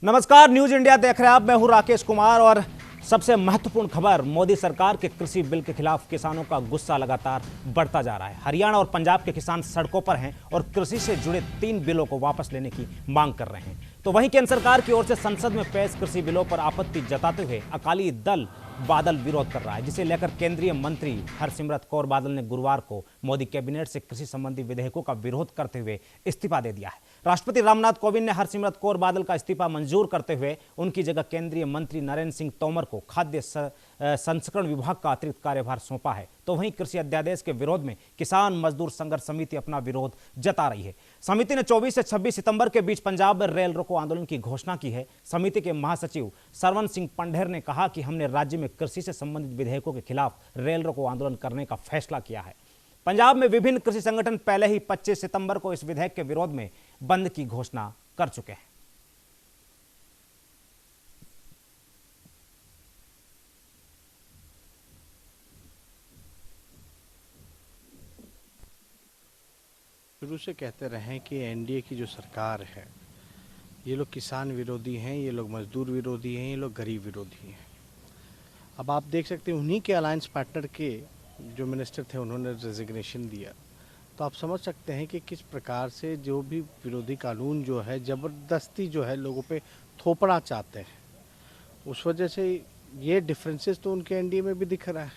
नमस्कार, news India देख रहे हैं आप। मैं हूं राकेश कुमार और सबसे महत्वपूर्ण खबर, मोदी सरकार के कृषि बिल के खिलाफ किसानों का गुस्सा लगातार बढ़ता जा रहा है। हरियाणा और पंजाब के किसान सड़कों पर हैं और कृषि से जुड़े 3 बिलों को वापस लेने की मांग कर रहे हैं। तो वहीं केंद्र सरकार की ओर से संसद में पेश कृषि बिलों पर आपत्ति जताते हुए अकाली दल बादल विरोध कर रहा है, जिसे लेकर केंद्रीय मंत्री हरसिमरत कौर बादल ने गुरुवार को मोदी कैबिनेट से कृषि संबंधी विधेयकों का विरोध करते हुए इस्तीफा दे दिया है। राष्ट्रपति रामनाथ कोविंद ने हरसिमरत कौर बादल का इस्तीफा मंजूर करते हुए उनकी जगह केंद्रीय मंत्री नरेंद्र सिंह तोमर को खाद्य संस्करण विभाग का अतिरिक्त कार्यभार सौंपा है। तो वहीं कृषि अध्यादेश के विरोध में किसान मजदूर संघर्ष समिति अपना विरोध जता रही है। समिति ने 24 से 26 सितंबर के बीच पंजाब में रेल रोको आंदोलन की घोषणा की है। समिति के महासचिव सरवन सिंह पंढेर ने कहा कि हमने राज्य में कृषि से संबंधित विधेयकों के खिलाफ रेल रोको आंदोलन करने का फैसला किया है। पंजाब में विभिन्न कृषि संगठन पहले ही 25 सितंबर को इस विधेयक के विरोध में बंद की घोषणा कर चुके हैं। शुरू से कहते रहे कि एनडीए की जो सरकार है, ये लोग किसान विरोधी हैं, ये लोग मजदूर विरोधी हैं, ये लोग गरीब विरोधी हैं। अब आप देख सकते हैं उन्हीं के अलायंस पार्टनर के जो मिनिस्टर थे उन्होंने रेजिग्नेशन दिया, तो आप समझ सकते हैं कि किस प्रकार से जो भी विरोधी कानून जो है ज़बरदस्ती जो है लोगों पे थोपना चाहते हैं। उस वजह से ये डिफरेंसेस तो उनके एनडीए में भी दिख रहा है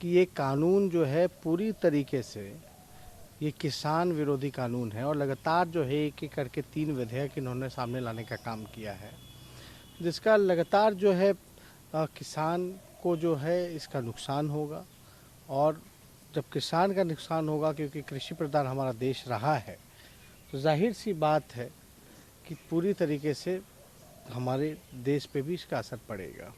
कि ये कानून जो है पूरी तरीके से ये किसान विरोधी कानून है और लगातार जो है एक एक करके 3 विधेयक इन्होंने सामने लाने का काम किया है, जिसका लगातार जो है किसान को जो है इसका नुकसान होगा। और जब किसान का नुकसान होगा, क्योंकि कृषि प्रधान हमारा देश रहा है, तो जाहिर सी बात है कि पूरी तरीके से हमारे देश पे भी इसका असर पड़ेगा।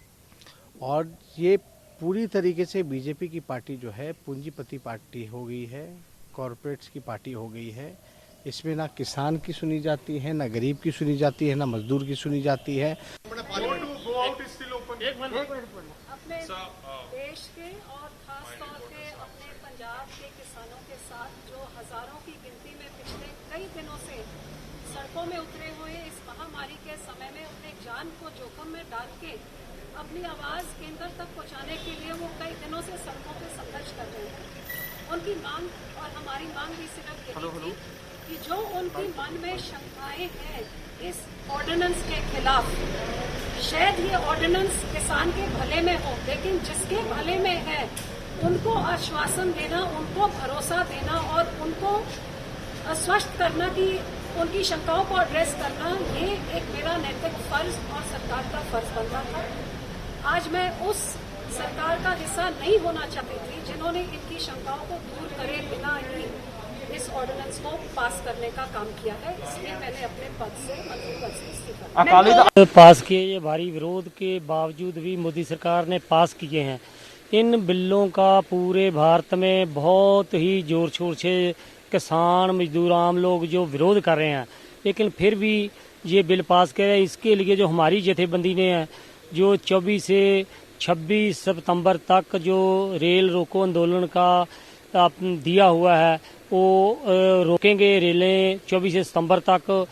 और ये पूरी तरीके से बीजेपी की पार्टी जो है पूंजीपति पार्टी हो गई है, कॉरपोरेट्स की पार्टी हो गई है। इसमें ना किसान की सुनी जाती है, ना गरीब की सुनी जाती है, ना मजदूर की सुनी जाती है। अपने देश के और खास तौर पे अपने पंजाब के किसानों के साथ जो हजारों की गिनती में पिछले कई दिनों से सड़कों में उतरे हुए इस महामारी के समय में अपने जान को जोखिम में डाल के अपनी आवाज केंद्र तक पहुंचाने के लिए वो कई दिनों से सड़कों पे संघर्ष कर रहे हैं। उनकी मांग और हमारी मांग भी सिर्फ यही थी कि जो उनकी मन में शंकाएं हैं इस ऑर्डिनेंस के खिलाफ, शायद ये ऑर्डिनेंस किसान के भले में हो, लेकिन जिसके भले में है उनको आश्वासन देना, उनको भरोसा देना और उनको आश्वस्त करना कि उनकी शंकाओं को एड्रेस करना, ये एक मेरा नैतिक फर्ज और सरकार का फर्ज बनता था। आज मैं उस सरकार का हिस्सा नहीं होना चाहती थी जिन्होंने इनकी शंकाओं को दूर करे बिना ही इस ऑर्डिनेंस को पास करने का काम किया है। इसलिए मैंने अपने पद से मंत्री पद से इस्तीफा पास किए। ये भारी विरोध के बावजूद भी मोदी सरकार ने पास किए हैं। इन बिलों का पूरे भारत में बहुत ही जोर शोर से किसान मजदूर आम लोग जो विरोध कर रहे हैं, लेकिन फिर भी ये बिल पास कर रहे हैं। इसके लिए जो हमारी जथेबंदी ने है, जो 24 से 26 सितंबर तक जो रेल रोको आंदोलन का दिया हुआ है, वो रोकेंगे रेलें 24 सितंबर तक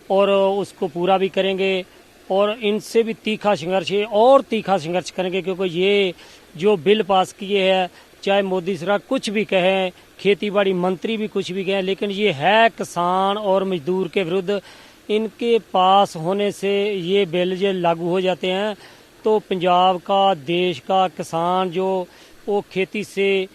और उसको पूरा भी करेंगे और इनसे भी तीखा संघर्ष है और तीखा संघर्ष करेंगे, क्योंकि ये जो बिल पास किए हैं, चाहे मोदी सरकार कुछ भी कहे, खेती बाड़ी मंत्री भी कुछ भी कहें, लेकिन ये है किसान और मजदूर के विरुद्ध। इनके पास होने से ये बिल जो लागू हो जाते हैं तो पंजाब का, देश का किसान जो वो खेती से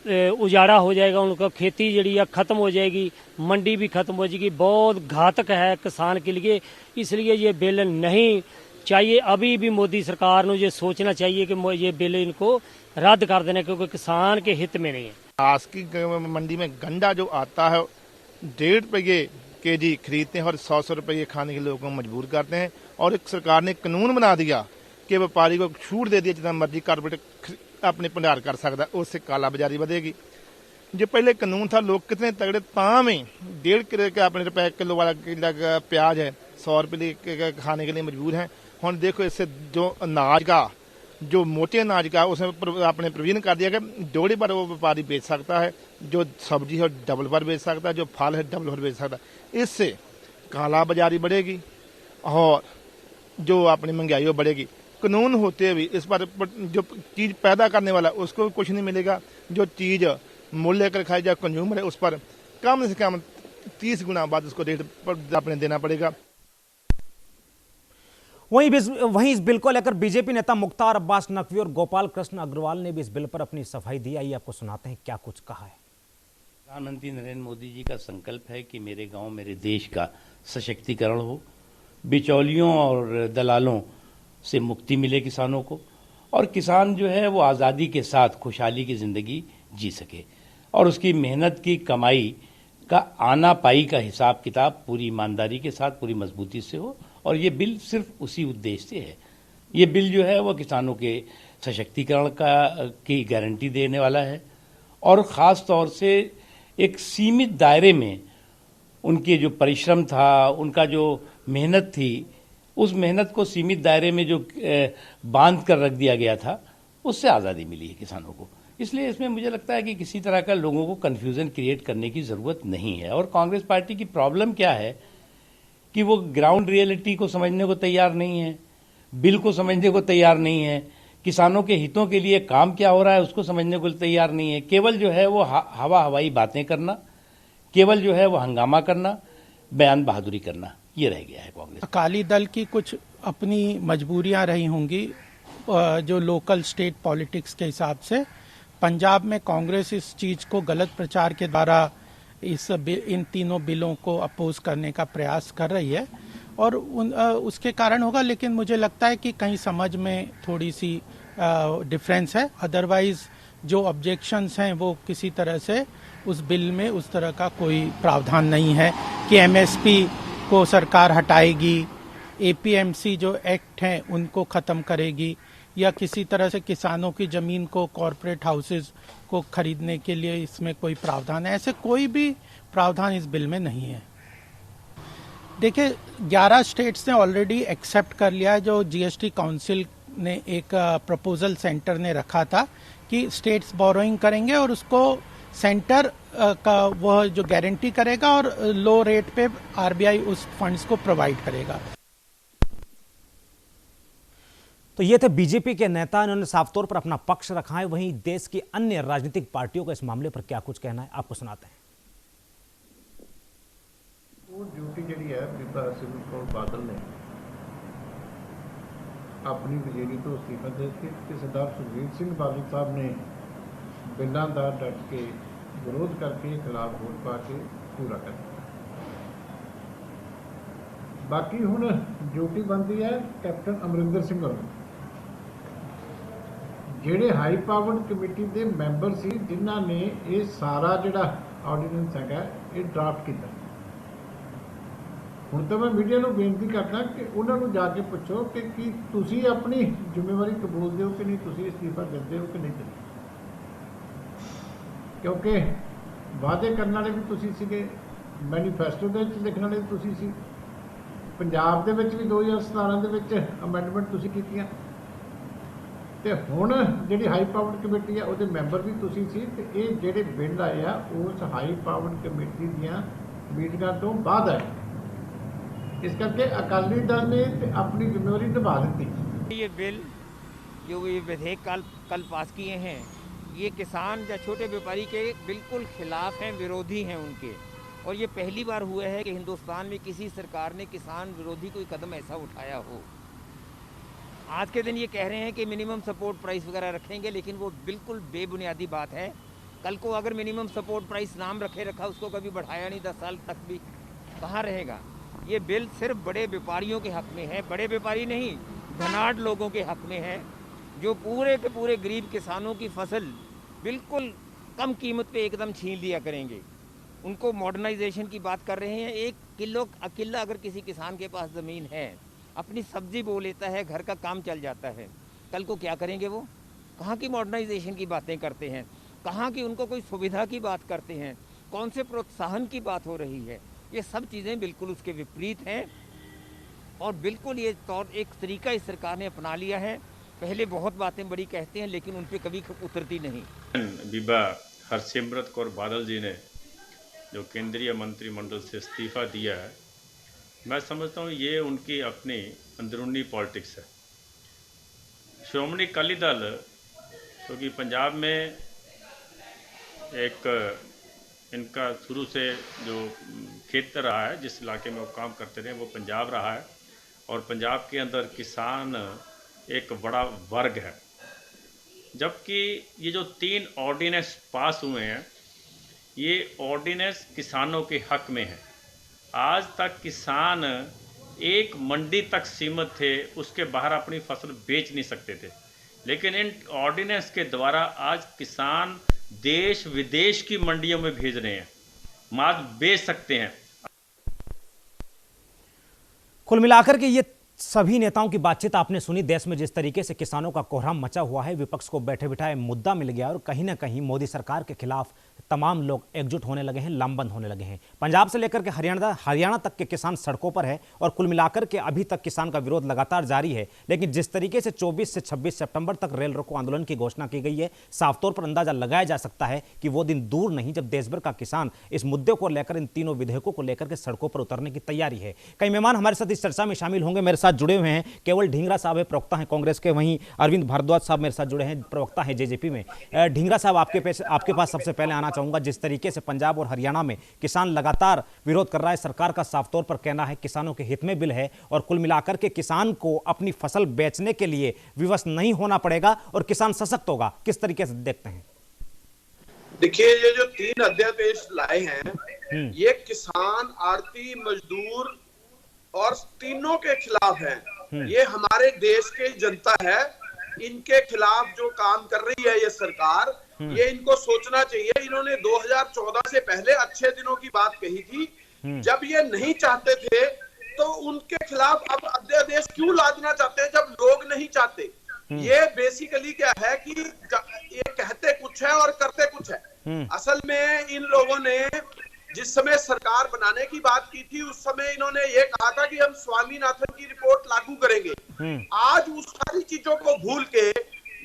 उजाड़ा हो जाएगा, उनका खेती जड़ी है खत्म हो जाएगी, मंडी भी खत्म हो जाएगी। बहुत घातक है किसान के लिए, इसलिए ये बिल नहीं चाहिए। अभी भी मोदी सरकार को ये सोचना चाहिए कि ये बिल इनको रद्द कर देना, क्योंकि किसान के हित में नहीं है। आज की मंडी में गंडा जो आता है 1.5 रुपये केजी खरीदते हैं और 100 रुपये खाने के लोगों को मजबूर करते हैं। और एक सरकार ने कानून बना दिया कि व्यापारी को छूट दे दिया, जितना मर्जी कारपोरेट अपने भंडार कर सकता, उससे काला बाजारी बढ़ेगी। जो पहले कानून था, लोग कितने तगड़े ताम ही 1.5 किलो के अपने रुपये किलो वाला प्याज है 100 रुपये खाने के लिए मजबूर हैं। हम देखो इससे जो अनाज का, जो मोटे अनाज का, उसमें आपने प्रोविजन कर दिया कि 1.5 पर वो व्यापारी बेच सकता है, जो सब्जी है डबल पर बेच सकता है, जो फल है डबल पर बेच सकता है। इससे काला बाजारी बढ़ेगी और जो अपनी महंगाई वो बढ़ेगी। कानून होते हुए इस पर जो चीज़ पैदा करने वाला उसको कुछ नहीं मिलेगा, जो चीज़ मूल्य कर खाई जाए कंज्यूमर है उस पर कम से कम 30 गुना बाद उसको रेट पर अपने देना पड़ेगा। वहीं इस बिल को लेकर बीजेपी नेता मुख्तार अब्बास नकवी और गोपाल कृष्ण अग्रवाल ने भी इस बिल पर अपनी सफाई दी। आइए आपको सुनाते हैं क्या कुछ कहा है। प्रधानमंत्री नरेंद्र मोदी जी का संकल्प है कि मेरे गांव मेरे देश का सशक्तिकरण हो, बिचौलियों और दलालों से मुक्ति मिले किसानों को, और किसान जो है वो आज़ादी के साथ खुशहाली की ज़िंदगी जी सके, और उसकी मेहनत की कमाई का आना पाई का हिसाब किताब पूरी ईमानदारी के साथ पूरी मजबूती से हो। और ये बिल सिर्फ उसी उद्देश्य से है। ये बिल जो है वो किसानों के सशक्तिकरण की गारंटी देने वाला है, और ख़ास तौर से एक सीमित दायरे में उनके जो परिश्रम था, उनका जो मेहनत थी, उस मेहनत को सीमित दायरे में जो बांध कर रख दिया गया था, उससे आज़ादी मिली है किसानों को। इसलिए इसमें मुझे लगता है कि किसी तरह का लोगों को कन्फ्यूज़न क्रिएट करने की ज़रूरत नहीं है। और कांग्रेस पार्टी की प्रॉब्लम क्या है कि वो ग्राउंड रियलिटी को समझने को तैयार नहीं है, बिल को समझने को तैयार नहीं है, किसानों के हितों के लिए काम क्या हो रहा है उसको समझने को तैयार नहीं है। केवल जो है वो हवाई बातें करना, केवल जो है वो हंगामा करना, बयान बहादुरी करना, ये रह गया है कांग्रेस। अकाली दल की कुछ अपनी मजबूरियां रही होंगी जो लोकल स्टेट पॉलिटिक्स के हिसाब से। पंजाब में कांग्रेस इस चीज को गलत प्रचार के द्वारा इन तीनों बिलों को अपोज करने का प्रयास कर रही है, और उसके कारण होगा। लेकिन मुझे लगता है कि कहीं समझ में थोड़ी सी डिफरेंस है। अदरवाइज जो ऑब्जेक्शंस हैं वो किसी तरह से उस बिल में उस तरह का कोई प्रावधान नहीं है कि एमएसपी को सरकार हटाएगी, एपीएमसी जो एक्ट हैं उनको ख़त्म करेगी, या किसी तरह से किसानों की ज़मीन को कॉरपोरेट हाउसेस को खरीदने के लिए इसमें कोई प्रावधान है। ऐसे कोई भी प्रावधान इस बिल में नहीं है। देखिए 11 स्टेट्स ने ऑलरेडी एक्सेप्ट कर लिया है। जो जीएसटी काउंसिल ने एक प्रपोजल सेंटर ने रखा था कि स्टेट्स बोरोइंग करेंगे और उसको सेंटर का वह जो गारंटी करेगा, और लो रेट पे आरबीआई उस फंड्स को प्रोवाइड करेगा। तो ये थे बीजेपी के नेता, इन्होंने साफ तौर पर अपना पक्ष रखा है। वहीं देश की अन्य राजनीतिक पार्टियों का इस मामले पर क्या कुछ कहना है, आपको सुनाते हैं। वो ड्यूटी जी है बीबा हरसिमरत कौर बादल ने अपनी वजीरी तो इस्तीफा दे के सरदार सुखबीर सिंह बादल साहब ने बिलों का डट के विरोध करके खिलाफ वोट पा के पूरा कर दिया। बाकी हुण ड्यूटी बनती है कैप्टन अमरिंदर सिंह होर, ਜਿਹੜੇ हाई पावर्ड कमेटी के मैंबर सी जिन्हां ने ये सारा जिहड़ा ऑर्डीनेंस है ये ड्राफ्ट किया। हुण तो मैं मीडिया को बेनती करदा कि उन्होंने जाके पुछो कि की तुसी अपनी जिम्मेवारी कबूलते हो कि नहीं, तुसी इस्तीफा देते हो कि नहीं देते, क्योंकि वादे करने वाले भी तुसी सीगे, मैनीफेस्टो के लिखने वाले भी तुसी सी, पंजाब दे विच भी 2017 दे विच अमेंडमेंट तुसी कीतियां, ते हुण जिहड़ी हाई पावर्ड कमेटी है उहदे मैंबर भी तुसी सी। ते ये जिहड़े बिल आए आ उस हाई पावर्ड कमेटी दीयां मीटिंगां तो बाद आए, इस करके अकाली दल ने अपनी जिम्मेवारी निभा दी। ये बिल जो ये विधेयक कल पास किए हैं, ये किसान या छोटे व्यापारी के बिल्कुल खिलाफ हैं, विरोधी हैं उनके। और ये पहली बार हुआ है कि हिंदुस्तान में किसी सरकार ने किसान विरोधी कोई कदम ऐसा उठाया हो। आज के दिन ये कह रहे हैं कि मिनिमम सपोर्ट प्राइस वगैरह रखेंगे, लेकिन वो बिल्कुल बेबुनियादी बात है। कल को अगर मिनिमम सपोर्ट प्राइस नाम रखा उसको कभी बढ़ाया नहीं, 10 साल तक भी कहाँ रहेगा। ये बिल सिर्फ बड़े व्यापारियों के हक में है, बड़े व्यापारी नहीं, धनाढ़ लोगों के हक में है, जो पूरे के पूरे गरीब किसानों की फसल बिल्कुल कम कीमत पे एकदम छीन लिया करेंगे। उनको मॉडर्नाइजेशन की बात कर रहे हैं। 1 किलो अकेला अगर किसी किसान के पास ज़मीन है, अपनी सब्जी बो लेता है, घर का काम चल जाता है, कल को क्या करेंगे वो? कहाँ की मॉडर्नाइजेशन की बातें करते हैं, कहाँ की उनको कोई सुविधा की बात करते हैं, कौन से प्रोत्साहन की बात हो रही है? ये सब चीज़ें बिल्कुल उसके विपरीत हैं, और बिल्कुल ये एक तरीका इस सरकार ने अपना लिया है। पहले बहुत बातें बड़ी कहते हैं, लेकिन उन पर कभी उतरती नहीं। बीबा हरसिमरत कौर बादल जी ने जो केंद्रीय मंत्रिमंडल से इस्तीफा दिया है, मैं समझता हूँ ये उनकी अपनी अंदरूनी पॉलिटिक्स है। श्रोमणी अकाली दल क्योंकि पंजाब में एक इनका शुरू से जो क्षेत्र रहा है, जिस इलाके में वो काम करते रहे, वो पंजाब रहा है और पंजाब के अंदर किसान एक बड़ा वर्ग है। जबकि ये जो 3 ऑर्डिनेंस पास हुए हैं, ये ऑर्डिनेंस किसानों के हक में है। आज तक किसान एक मंडी तक सीमित थे, उसके बाहर अपनी फसल बेच नहीं सकते थे, लेकिन इन ऑर्डिनेंस के द्वारा आज किसान देश विदेश की मंडियों में भेज रहे हैं, माल बेच सकते हैं। कुल मिलाकर के ये सभी नेताओं की बातचीत आपने सुनी। देश में जिस तरीके से किसानों का कोहराम मचा हुआ है, विपक्ष को बैठे बिठाए मुद्दा मिल गया और कहीं ना कहीं मोदी सरकार के खिलाफ तमाम लोग एकजुट होने लगे हैं, लामबंद होने लगे हैं। पंजाब से लेकर के हरियाणा तक के किसान सड़कों पर है और कुल मिलाकर के अभी तक किसान का विरोध लगातार जारी है। लेकिन जिस तरीके से 24 से 26 सितंबर तक रेल रोको आंदोलन की घोषणा की गई है, साफ तौर पर अंदाजा लगाया जा सकता है कि वो दिन दूर नहीं जब देश भर का किसान इस मुद्दे को लेकर, इन तीनों विधेयकों को लेकर के सड़कों पर उतरने की तैयारी है। कई मेहमान हमारे साथ इस चर्चा में शामिल होंगे। मेरे साथ जुड़े हुए हैं केवल ढींगरा साहब है, प्रवक्ता हैं कांग्रेस के, वहीं अरविंद भारद्वाज साहब मेरे साथ जुड़े हैं, प्रवक्ता हैं जेजेपी में। ढींगरा साहब आपके पास सबसे पहले आना चाहूंगा। जिस तरीके से पंजाब और हरियाणा में किसान लगातार विरोध कर रहा है, सरकार का साफ तौर पर कहना है किसानों के हित में बिल है और कुल मिलाकर के किसान को अपनी फसल बेचने के लिए विवश नहीं होना पड़ेगा और किसान सशक्त होगा, किस तरीके से देखते हैं? देखिए, ये जो 3 अध्यादेश लाए हैं, ये किसान, आड़ती, मजदूर और तीनों के खिलाफ है। ये हमारे देश की जनता है, इनके खिलाफ जो काम कर रही है ये सरकार, ये इनको सोचना चाहिए। इन्होंने 2014 से पहले अच्छे दिनों की बात कही थी, जब ये नहीं चाहते थे तो उनके खिलाफ अब अध्यादेश क्यों लादना चाहते हैं जब लोग नहीं चाहते। ये बेसिकली क्या है कि ये कहते कुछ है और करते कुछ है। असल में इन लोगों ने जिस समय सरकार बनाने की बात की थी, उस समय इन्होंने ये कहा था कि हम स्वामीनाथन की रिपोर्ट लागू करेंगे। आज उस सारी चीजों को भूल के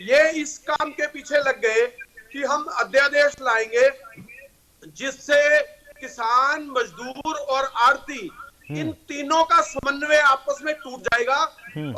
ये इस काम के पीछे लग गए कि हम अध्यादेश लाएंगे जिससे किसान, मजदूर और आड़ती, इन तीनों का समन्वय आपस में टूट जाएगा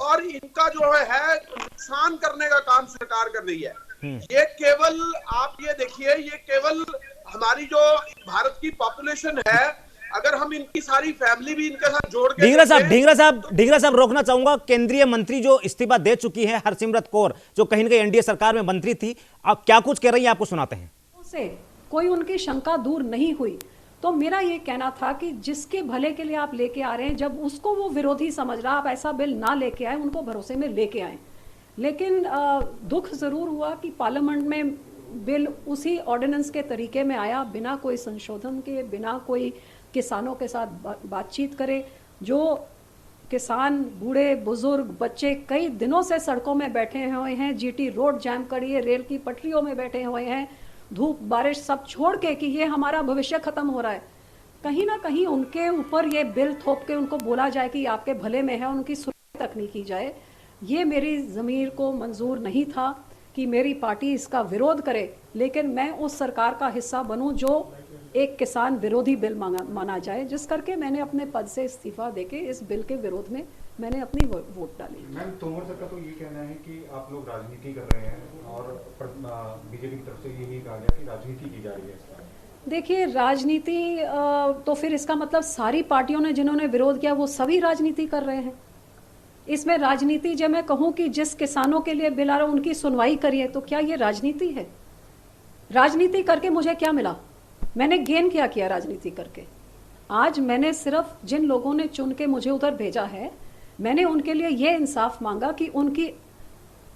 और इनका जो है नुकसान करने का काम सरकार कर रही है। ये केवल आप ये देखिए, ये केवल हमारी जो भारत की पॉपुलेशन है, अगर हम इनकी सारी फैमिली भी इनके साथ जोड़ के ढींगरा साहब रोकना चाहूंगा। केंद्रीय मंत्री जो इस्तीफा दे चुकी है, हरसिमरत कौर, जो कहीं ना कहीं एनडीए सरकार में मंत्री थी, आप क्या कुछ कह रही हैं, आपको सुनाते हैं। से कोई उनकी शंका दूर नहीं हुई। तो मेरा ये कहना था कि जिसके भले के लिए आप लेके आ रहे हैं, जब उसको वो विरोधी समझ रहा, आप ऐसा बिल ना लेके आए, उनको भरोसे में लेके आए। लेकिन दुख जरूर हुआ कि पार्लियामेंट में बिल उसी ऑर्डिनेंस के तरीके में आया, बिना कोई संशोधन के, बिना कोई किसानों के साथ बातचीत करे। जो किसान, बूढ़े बुजुर्ग, बच्चे कई दिनों से सड़कों में बैठे हुए हैं, जीटी रोड जैम करी है, रेल की पटरियों में बैठे हुए हैं, धूप बारिश सब छोड़ के कि ये हमारा भविष्य खत्म हो रहा है, कहीं ना कहीं उनके ऊपर ये बिल थोप के उनको बोला जाए कि आपके भले में है, उनकी सुनवाई तक नहीं की जाए। ये मेरी ज़मीर को मंजूर नहीं था कि मेरी पार्टी इसका विरोध करे, लेकिन मैं उस सरकार का हिस्सा बनूं जो एक किसान विरोधी बिल माना जाए, जिस करके मैंने अपने पद से इस्तीफा देके इस बिल के विरोध में मैंने अपनी वोट डाली। मैम, तोमर साहब का तो ये कहना है कि आप लोग राजनीति कर रहे हैं और बीजेपी की तरफ से यही कहा गया कि राजनीति की जा रही है। देखिए, राजनीति तो फिर इसका मतलब सारी पार्टियों ने जिन्होंने विरोध किया वो सभी राजनीति कर रहे हैं। इसमें राजनीति जब मैं कहूँ कि जिस किसानों के लिए बिल आ रहा है उनकी सुनवाई करिए, तो क्या ये राजनीति है? राजनीति करके मुझे क्या मिला? मैंने गेन क्या किया राजनीति करके? आज मैंने सिर्फ जिन लोगों ने चुन के मुझे उधर भेजा है, मैंने उनके लिए ये इंसाफ मांगा कि उनकी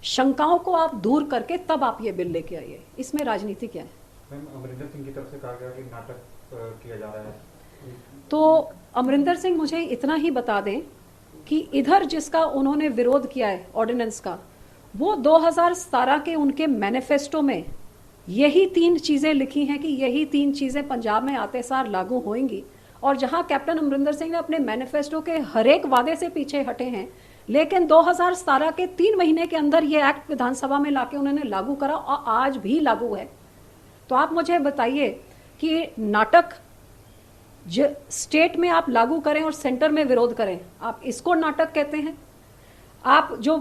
शंकाओं को आप दूर करके तब आप ये बिल लेके आइए। इसमें राजनीति क्या है? अमरिंदर सिंह की तरफ से कहा गया कि नाटक किया जा रहा है। तो अमरिंदर सिंह मुझे इतना ही बता दें कि इधर जिसका उन्होंने विरोध किया है ऑर्डिनेंस का, वो 2017 के उनके मैनिफेस्टो में यही 3 चीजें लिखी हैं कि यही 3 चीजें पंजाब में आते सार लागू होंगी। और जहां कैप्टन अमरिंदर सिंह ने अपने मैनिफेस्टो के हर एक वादे से पीछे हटे हैं, लेकिन 2017 के 3 महीने के अंदर ये एक्ट विधानसभा में लाके उन्होंने लागू करा और आज भी लागू है। तो आप मुझे बताइए कि नाटक स्टेट में आप लागू करें और सेंटर में विरोध करें, आप इसको नाटक कहते हैं? आप जो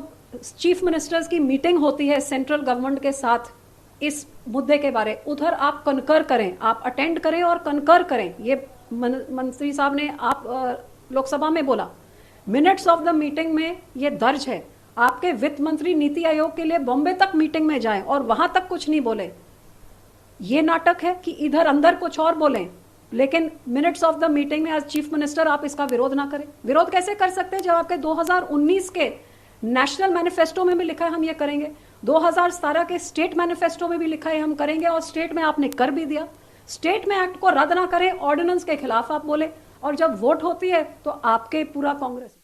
चीफ मिनिस्टर्स की मीटिंग होती है सेंट्रल गवर्नमेंट के साथ इस मुद्दे के बारे, उधर आप कनकर करें, आप अटेंड करें और कनकर करें। ये मंत्री साहब ने आप लोकसभा में बोला, मिनट्स ऑफ द मीटिंग में ये दर्ज है। आपके वित्त मंत्री नीति आयोग के लिए बॉम्बे तक मीटिंग में जाएं और वहां तक कुछ नहीं बोले। ये नाटक है कि इधर अंदर कुछ और बोलें, लेकिन मिनट्स ऑफ द मीटिंग में एज चीफ मिनिस्टर आप इसका विरोध ना करें। विरोध कैसे कर सकते हैं जब आपके 2019 के नेशनल मैनिफेस्टो में भी लिखा है हम ये करेंगे, 2017 के स्टेट मैनिफेस्टो में भी लिखा है हम करेंगे, और स्टेट में आपने कर भी दिया। स्टेट में एक्ट को रद्द ना करें, ऑर्डिनेंस के खिलाफ आप बोले, और जब वोट होती है तो आपके पूरा कांग्रेस।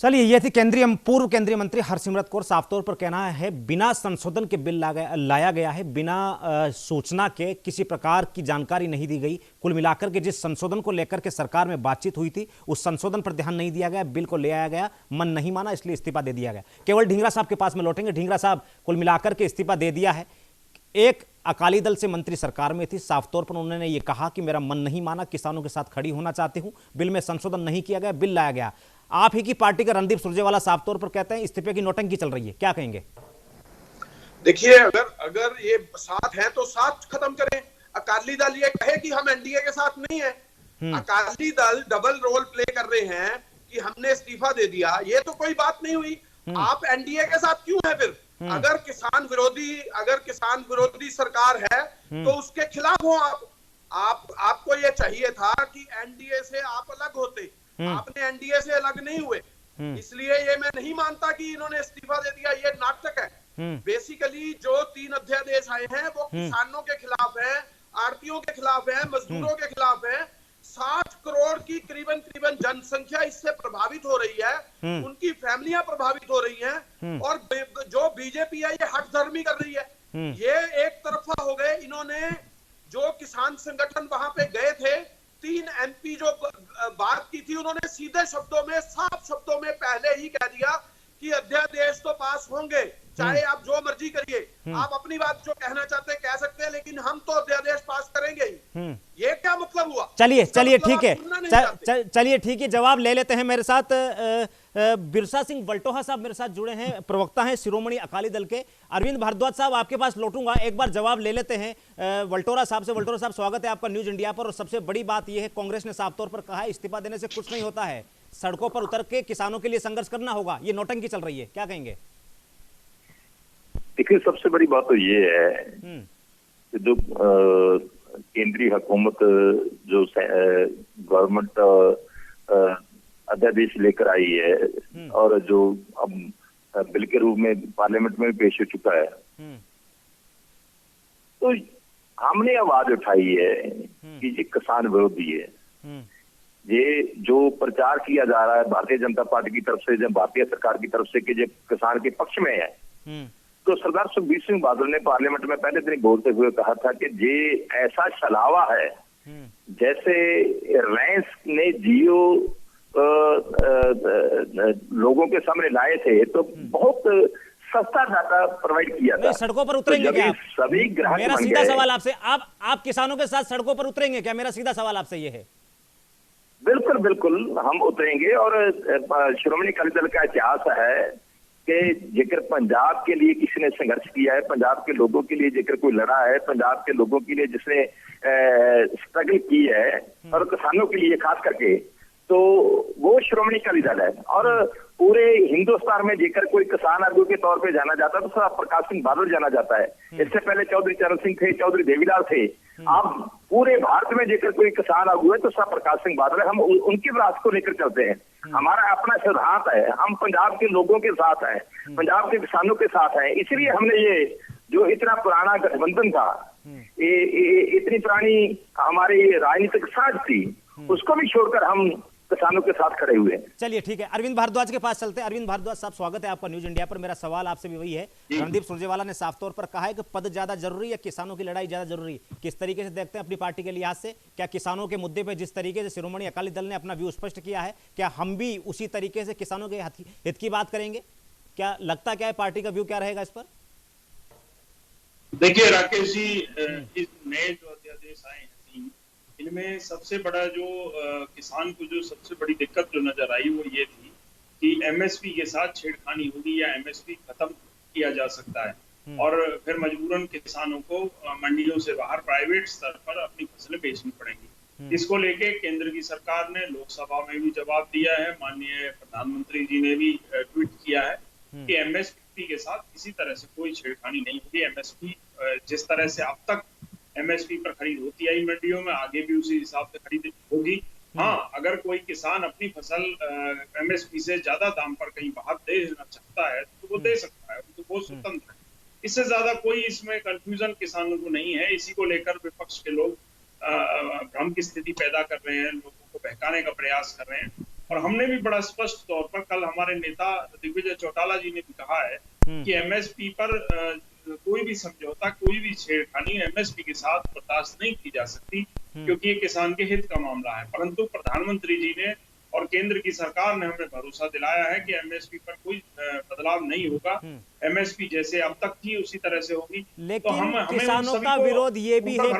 चलिए, ये थी पूर्व केंद्रीय मंत्री हरसिमरत कौर। साफ तौर पर कहना है बिना संशोधन के बिल लाया गया है, बिना सूचना के किसी प्रकार की जानकारी नहीं दी गई। कुल मिलाकर के जिस संशोधन को लेकर के सरकार में बातचीत हुई थी उस संशोधन पर ध्यान नहीं दिया गया, बिल को ले आया गया, मन नहीं माना, इसलिए इस्तीफा दे दिया गया। केवल ढींगरा साहब के पास में लौटेंगे। ढींगरा साहब, कुल मिलाकर के इस्तीफा दे दिया है। एक अकाली दल से मंत्री सरकार में थी, साफ तौर पर उन्होंने ये कहा कि मेरा मन नहीं माना, किसानों के साथ खड़ी होना चाहती हूं, बिल में संशोधन नहीं किया गया, बिल लाया गया। आप ही की पार्टी का रणदीप सुरजेवाला साफ तौर पर कहते हैं इस्तीफे की नौटंकी चल रही है, क्या कहेंगे? देखिए, अगर ये साथ है तो साथ खत्म करें। अकाली दल ये कहे कि हम एनडीए के साथ नहीं है, Akali Dal double role play कर रहे हैं कि हमने इस्तीफा दे दिया, ये तो कोई बात नहीं हुई। आप एनडीए के साथ क्यों है फिर? अगर किसान विरोधी सरकार है तो उसके खिलाफ हो आपको ये चाहिए था कि एनडीए से आप अलग होते, आपने एनडीए से अलग नहीं हुए। इसलिए ये मैं नहीं मानता कि इन्होंने इस्तीफा दे दिया, ये नाटक है। बेसिकली जो 3 अध्यादेश आए हैं वो किसानों के खिलाफ है, आड़तियों के खिलाफ है, मजदूरों के खिलाफ है। 60 करोड़ की करीबन जनसंख्या इससे प्रभावित हो रही है, उनकी फैमिलियां प्रभावित हो रही हैं, और जो बीजेपी है ये हठधर्मी कर रही है। ये एक तरफा हो गए। इन्होंने जो किसान संगठन वहां पे गए थे, 3 एमपी जो बात की थी, उन्होंने सीधे शब्दों में, साफ शब्दों में पहले ही कह दिया कि अध्यादेश तो पास होंगे, चाहे आप जो मर्जी करिए, आप अपनी बात जो कहना चाहते हैं कह सकते हैं, लेकिन हम तो अध्यादेश पास करेंगे ही। ये क्या मतलब हुआ? चलिए ठीक है, चलिए ठीक है, जवाब ले लेते हैं। मेरे साथ बिरसा सिंह वल्टोहा साहब मेरे साथ जुड़े हैं, प्रवक्ता हैं शिरोमणि अकाली दल के। अरविंद भारद्वाज साहब, आपके पास लौटूंगा, एक बार जवाब ले लेते हैं वल्टोरा साहब से। वल्टोरा साहब, स्वागत है आपका न्यूज इंडिया पर। और सबसे बड़ी बात यह है, कांग्रेस ने साफ तौर पर कहा है इस्तीफा देने से कुछ नहीं होता है, सड़कों पर उतर के किसानों के लिए संघर्ष करना होगा। ये नौटंकी चल रही है, क्या कहेंगे? देखिए, सबसे बड़ी बात तो ये है कि जो केंद्रीय हुकूमत, जो गवर्नमेंट अध्यादेश लेकर आई है और जो अब बिल के रूप में पार्लियामेंट में पेश हो चुका है, तो हमने आवाज उठाई है कि ये किसान विरोधी है। ये जो प्रचार किया जा रहा है भारतीय जनता पार्टी की तरफ से, जब भारतीय सरकार की तरफ से, कि ये किसान के पक्ष में है, तो सरदार सुखबीर सिंह बादल ने पार्लियामेंट में पहले दिन बोलते हुए कहा था कि ये ऐसा छलावा है जैसे रिलायंस ने जियो लोगों के सामने लाए थे तो बहुत सस्ता डाटा प्रोवाइड किया था। सड़कों पर उतरेंगे क्या आप? सभी ग्राहक, मेरा सीधा सवाल आपसे, आप किसानों के साथ सड़कों पर उतरेंगे क्या? मेरा सीधा सवाल आपसे ये है। बिल्कुल बिल्कुल, हम उतरेंगे। और श्रोमणी अकाली दल का इतिहास है कि जेकर पंजाब के लिए किसी ने संघर्ष किया है, पंजाब के लोगों के लिए जेकर कोई लड़ा है, पंजाब के लोगों के लिए जिसने स्ट्रगल की है, और किसानों के लिए खास करके, तो वो श्रोमणी अकाली दल है। और पूरे हिंदुस्तान में जेकर कोई किसान आगू के तौर पे जाना जाता है तो सर प्रकाश सिंह बादल जाना जाता है। इससे पहले चौधरी चरण सिंह थे, चौधरी देवीलाल थे। अब पूरे भारत में जेकर कोई किसान आगू है तो सर प्रकाश सिंह बादल है। हम उनकी विरासत को लेकर चलते हैं। हमारा अपना सिद्धांत है, हम पंजाब के लोगों के साथ हैं, पंजाब के किसानों के साथ हैं। इसलिए हमने ये जो इतना पुराना गठबंधन था, इतनी पुरानी हमारी राजनीतिक साझ थी, उसको भी छोड़कर हम किसानों के साथ खड़े हुए हैं। चलिए ठीक है, अरविंद भारद्वाज के पास चलते हैं। अरविंद भारद्वाज साहब, स्वागत है आपका न्यूज इंडिया पर। मेरा सवाल आपसे भी वही है, रणदीप सुरजेवाला ने साफ तौर पर कहा है कि पद ज्यादा जरूरी है, किसानों की लड़ाई ज्यादा जरूरी। किस तरीके से देखते हैं अपनी पार्टी के लिहाज से? क्या किसानों के मुद्दे पर जिस तरीके से शिरोमणि अकाली दल ने अपना व्यू स्पष्ट किया है, क्या हम भी उसी तरीके से किसानों के हित की बात करेंगे? क्या लगता क्या है पार्टी का व्यू क्या रहेगा इस पर? देखिए राकेश जी, इस नए जो अध्यादेश आए हैं इनमें सबसे बड़ा जो किसान को जो सबसे बड़ी दिक्कत जो नजर आई वो ये थी कि एमएसपी के साथ छेड़खानी होगी या एमएसपी खत्म किया जा सकता है और फिर मजबूरन किसानों को मंडियों से बाहर प्राइवेट स्तर पर अपनी फसलें बेचनी पड़ेंगी। इसको लेके केंद्र की सरकार ने लोकसभा में भी जवाब दिया है, माननीय प्रधानमंत्री जी ने भी ट्वीट किया है कि एमएसपी के साथ किसी तरह से कोई छेड़खानी नहीं होगी। एमएसपी जिस तरह से अब तक एमएसपी पर खरीद होती आई मंडियों में, आगे भी उसी हिसाब से खरीद होगी। हाँ, अगर कोई किसान अपनी फसल एमएसपी से ज्यादा दाम पर कहीं बाहर देना चाहता है तो वो दे सकता है, तो वो स्वतंत्र है। इससे ज्यादा कोई इसमें कंफ्यूजन किसानों को नहीं है। इसी को लेकर विपक्ष के लोग भ्रम की स्थिति पैदा कर रहे हैं, लोगों को बहकाने का प्रयास कर रहे हैं। और हमने भी बड़ा स्पष्ट तौर पर, कल हमारे नेता दिग्विजय चौटाला जी ने भी कहा है कि एमएसपी पर कोई भी समझौता, कोई भी छेड़खानी एमएसपी के साथ बर्दाश्त नहीं की जा सकती, क्योंकि ये किसान के हित का मामला है। परंतु प्रधानमंत्री जी ने और केंद्र की सरकार ने हमें भरोसा दिलाया है कि एमएसपी पर कोई बदलाव नहीं होगा। एमएसपी जैसे अब तक थी उसी तरह से होगी। लेकिन तो हमें किसानों का विरोध ये भी है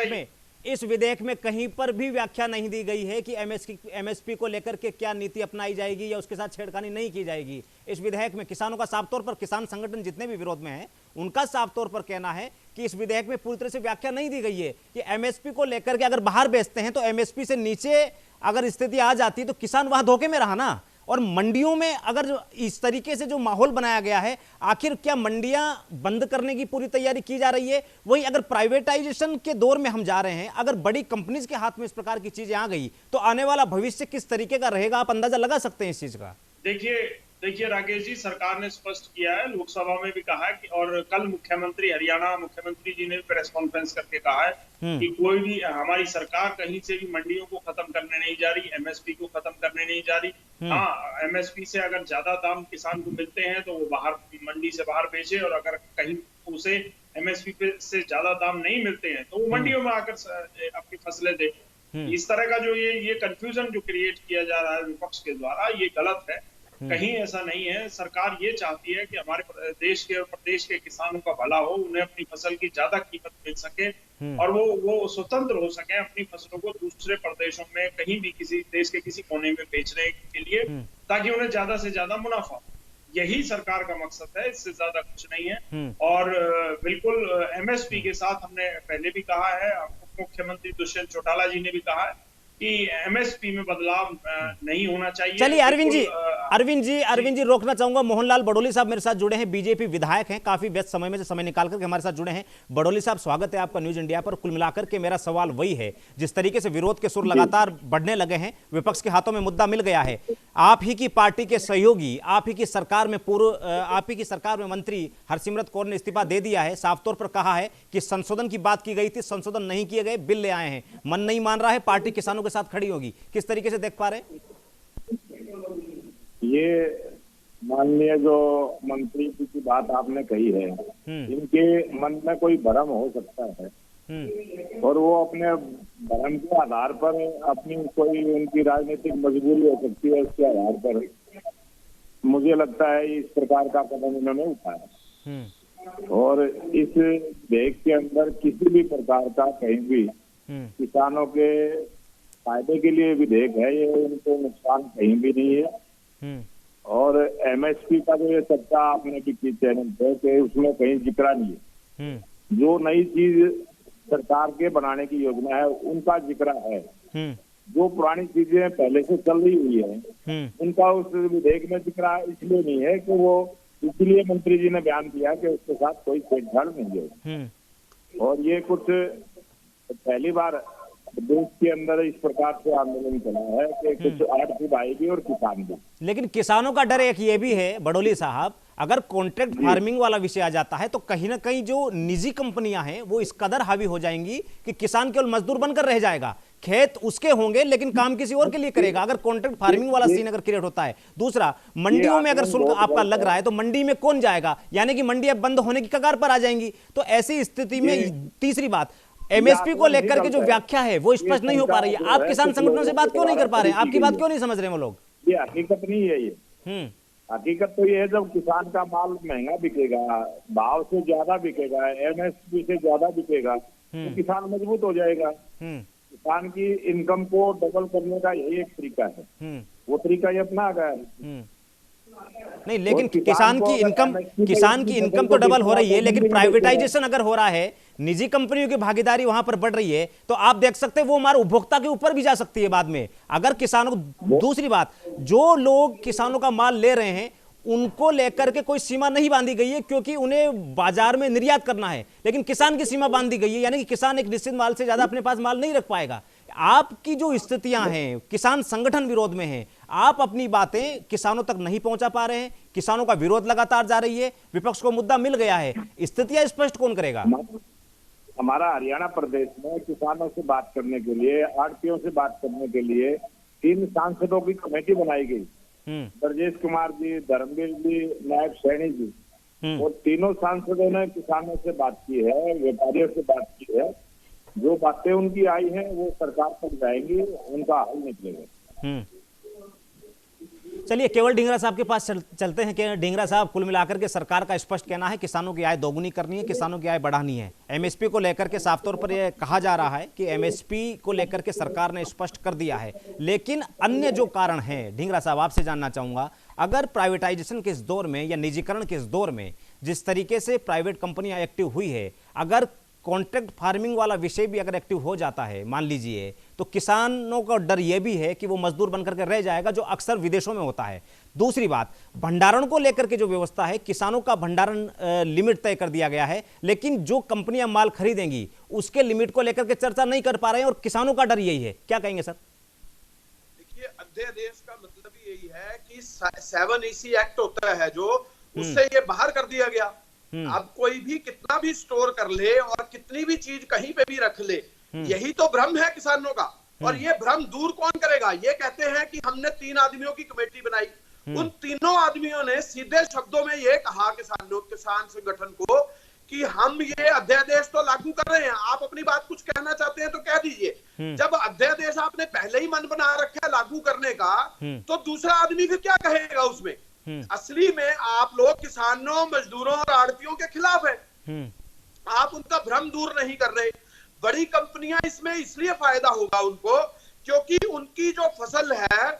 कि इस विधेयक में कहीं पर भी व्याख्या नहीं दी गई है कि एमएसपी को लेकर के क्या नीति अपनाई जाएगी या उसके साथ छेड़खानी नहीं की जाएगी। इस विधेयक में किसानों का साफ तौर पर, किसान संगठन जितने भी विरोध में हैं उनका साफ तौर पर कहना है कि इस विधेयक में पूरी तरह से व्याख्या नहीं दी गई है कि एमएसपी को लेकर के अगर बाहर बेचते हैं तो एमएसपी से नीचे अगर स्थिति आ जाती तो किसान वहां धोखे में रहा ना। और मंडियों में अगर इस तरीके से जो माहौल बनाया गया है, आखिर क्या मंडियां बंद करने की पूरी तैयारी की जा रही है? वही अगर प्राइवेटाइजेशन के दौर में हम जा रहे हैं, अगर बड़ी कंपनीज के हाथ में इस प्रकार की चीजें आ गई तो आने वाला भविष्य किस तरीके का रहेगा, आप अंदाजा लगा सकते हैं इस चीज का? देखिए राकेश जी, सरकार ने स्पष्ट किया है, लोकसभा में भी कहा है कि, और कल मुख्यमंत्री, हरियाणा मुख्यमंत्री जी ने प्रेस कॉन्फ्रेंस करके कहा है कि कोई भी, हमारी सरकार कहीं से भी मंडियों को खत्म करने नहीं जा रही, एमएसपी को खत्म करने नहीं जा रही। हाँ, एमएसपी से अगर ज्यादा दाम किसान को मिलते हैं तो वो बाहर मंडी से बाहर बेचे, और अगर कहीं उसे एमएसपी से ज्यादा दाम नहीं मिलते हैं तो वो मंडियों में आकर अपनी फसलें दे। इस तरह का जो ये कंफ्यूजन जो क्रिएट किया जा रहा है विपक्ष के द्वारा, ये गलत है। कहीं ऐसा नहीं है। सरकार ये चाहती है कि हमारे देश के और प्रदेश के किसानों का भला हो, उन्हें अपनी फसल की ज्यादा कीमत मिल सके और वो स्वतंत्र हो सके अपनी फसलों को दूसरे प्रदेशों में, कहीं भी किसी देश के किसी कोने में बेचने के लिए, ताकि उन्हें ज्यादा से ज्यादा मुनाफा। यही सरकार का मकसद है, इससे ज्यादा कुछ नहीं है। और बिल्कुल एमएसपी के साथ हमने पहले भी कहा है, मुख्यमंत्री दुष्यंत चौटाला जी ने भी कहा है कि एमएसपी में बदलाव नहीं होना चाहिए। चलिए अरविंद जी रोकना चाहूंगा। मोहनलाल बड़ोली साहब मेरे साथ जुड़े हैं, बीजेपी विधायक हैं, काफी व्यस्त समय में से समय निकाल करके हमारे साथ जुड़े हैं। बड़ोली साहब, स्वागत है आपका न्यूज इंडिया पर। कुल मिलाकर के मेरा सवाल वही है, जिस तरीके से विरोध के सुर लगातार बढ़ने लगे हैं, विपक्ष के हाथों में मुद्दा मिल गया है, आप ही की पार्टी के सहयोगी, आप ही की सरकार में मंत्री हरसिमरत कौर ने इस्तीफा दे दिया है। साफ तौर पर कहा है कि संशोधन की बात की गई थी, संशोधन नहीं किए गए, बिल ले आए हैं, मन नहीं मान रहा है, पार्टी किसानों के साथ खड़ी होगी। किस तरीके से देख पा रहे हैं? ये माननीय जो मंत्री जी की बात आपने कही है, इनके मन में कोई भ्रम हो सकता है और वो अपने भ्रम के आधार पर अपनी कोई उनकी राजनीतिक मजबूरी हो सकती है, उसके आधार पर मुझे लगता है इस प्रकार का कदम इन्होंने उठाया। और इस देश के अंदर किसी भी प्रकार का कहीं भी किसानों के फायदे के लिए विधेयक है, ये उनको नुकसान कहीं भी नहीं है। और एमएसपी का जो ये चर्चा आपने भी की चैनल पे, कि उसमें कहीं जिक्र नहीं है। जो नई चीज सरकार के बनाने की योजना है उनका जिक्र है। जो पुरानी चीजें पहले से चल रही हुई है उनका उस विधेयक में जिक्र इसलिए नहीं है कि वो, इसलिए मंत्री जी ने बयान दिया कि उसके साथ कोई छेड़छाड़ नहीं है। और ये कुछ पहली बार देश के अंदर इस प्रकार से आंदोलन चला है कि कुछ आर्थिक भाई भी और किसान भी। लेकिन किसानों का डर एक ये भी है बड़ोली साहब, अगर कॉन्ट्रैक्ट फार्मिंग वाला विषय आ जाता है तो कहीं ना कहीं जो निजी कंपनियां हैं वो इस कदर हावी हो जाएंगी कि किसान केवल मजदूर बनकर रह जाएगा। खेत उसके होंगे लेकिन काम किसी और के लिए करेगा, अगर कॉन्ट्रैक्ट फार्मिंग वाला सीन अगर क्रिएट होता है। दूसरा, मंडियों में अगर शुल्क आपका लग रहा है तो मंडी में कौन जाएगा, यानी कि मंडियां बंद होने की कगार पर आ जाएंगी। तो ऐसी स्थिति में तीसरी बात, एमएसपी को लेकर के जो व्याख्या है वो स्पष्ट नहीं हो पा रही है। आप किसान संगठनों से बात क्यों नहीं कर पा रहे हैं? आपकी बात क्यों नहीं समझ रहे वो लोग? ये हकीकत नहीं है। ये हकीकत तो ये है, जब किसान का माल महंगा बिकेगा, भाव से ज्यादा बिकेगा, एमएसपी से ज्यादा बिकेगा, तो किसान मजबूत हो जाएगा। किसान की इनकम को डबल करने का यही एक तरीका है, वो तरीका ये अपना गया है। नहीं, लेकिन किसान की इनकम तो डबल हो रही है, लेकिन प्राइवेटाइजेशन अगर हो रहा है, निजी कंपनियों की भागीदारी वहां पर बढ़ रही है, तो आप देख सकते हैं वो हमारे उपभोक्ता के ऊपर भी जा सकती है बाद में। अगर किसानों को, दूसरी बात, जो लोग किसानों का माल ले रहे हैं उनको लेकर के कोई सीमा नहीं बांधी गई है, क्योंकि उन्हें बाजार में निर्यात करना है, लेकिन किसान की सीमा बांधी गई है, यानी कि किसान एक निश्चित माल से ज्यादा अपने पास माल नहीं रख पाएगा। आपकी जो स्थितियां हैं, किसान संगठन विरोध में हैं, आप अपनी बातें किसानों तक नहीं पहुंचा पा रहे हैं, किसानों का विरोध लगातार जा रही है, विपक्ष को मुद्दा मिल गया है, स्थितियां स्पष्ट कौन करेगा? हमारा हरियाणा प्रदेश में किसानों से बात करने के लिए, आड़तियों से बात करने के लिए 3 सांसदों की कमेटी बनाई गई। ब्रजेश कुमार जी, धर्मवीर जी, नायब सैनी जी, और तीनों सांसदों ने किसानों से बात की है, व्यापारियों से बात की है। जो बातें उनकी आई हैं वो सरकार तक जाएंगी, उनका हल निकलेगा। चलिए केवल ढींगरा साहब के पास चलते हैं कि ढींगरा साहब, कुल मिलाकर के सरकार का स्पष्ट कहना है किसानों की आय दोगुनी करनी है, किसानों की आय बढ़ानी है। एमएसपी को लेकर के साफ तौर पर यह कहा जा रहा है कि एमएसपी को लेकर के सरकार ने स्पष्ट कर दिया है, लेकिन अन्य जो कारण हैं, ढींगरा साहब आपसे जानना चाहूंगा, अगर प्राइवेटाइजेशन के इस दौर में या निजीकरण के इस दौर में जिस तरीके से प्राइवेट कंपनियां एक्टिव हुई है, अगर कॉन्ट्रैक्ट फार्मिंग वाला विषय भी अगर एक्टिव हो जाता है मान लीजिए, तो किसानों का डर यह भी है कि वो मजदूर बनकर के रह जाएगा, जो अक्सर विदेशों में होता है। दूसरी बात, भंडारण को लेकर के जो व्यवस्था है, किसानों का भंडारण लिमिट तय कर दिया गया है, लेकिन जो कंपनियां माल खरीदेंगी उसके लिमिट को लेकर के चर्चा नहीं कर पा रहे हैं, और किसानों का डर यही है। क्या कहेंगे सर? देखिए, अध्यादेश का मतलब यही है कि 7 EC एक्ट होता है जो, उससे ये बाहर कर दिया गया। अब कोई भी कितना भी स्टोर कर ले और कितनी भी चीज कहीं पे भी रख ले, यही तो भ्रम है किसानों का। और ये भ्रम दूर कौन करेगा? ये कहते हैं कि हमने 3 आदमियों की कमेटी बनाई, उन तीनों आदमियों ने सीधे शब्दों में ये कहा किसान संगठन को कि हम ये अध्यादेश तो लागू कर रहे हैं, आप अपनी बात कुछ कहना चाहते हैं तो कह दीजिए। जब अध्यादेश आपने पहले ही मन बना रखा है लागू करने का, तो दूसरा आदमी फिर क्या कहेगा उसमें? असली में आप लोग किसानों, मजदूरों और आड़तियों के खिलाफ है। आप उनका भ्रम दूर नहीं कर रहे। बड़ी कंपनियां इसमें इसलिए फायदा होगा उनको, क्योंकि उनकी जो फसल है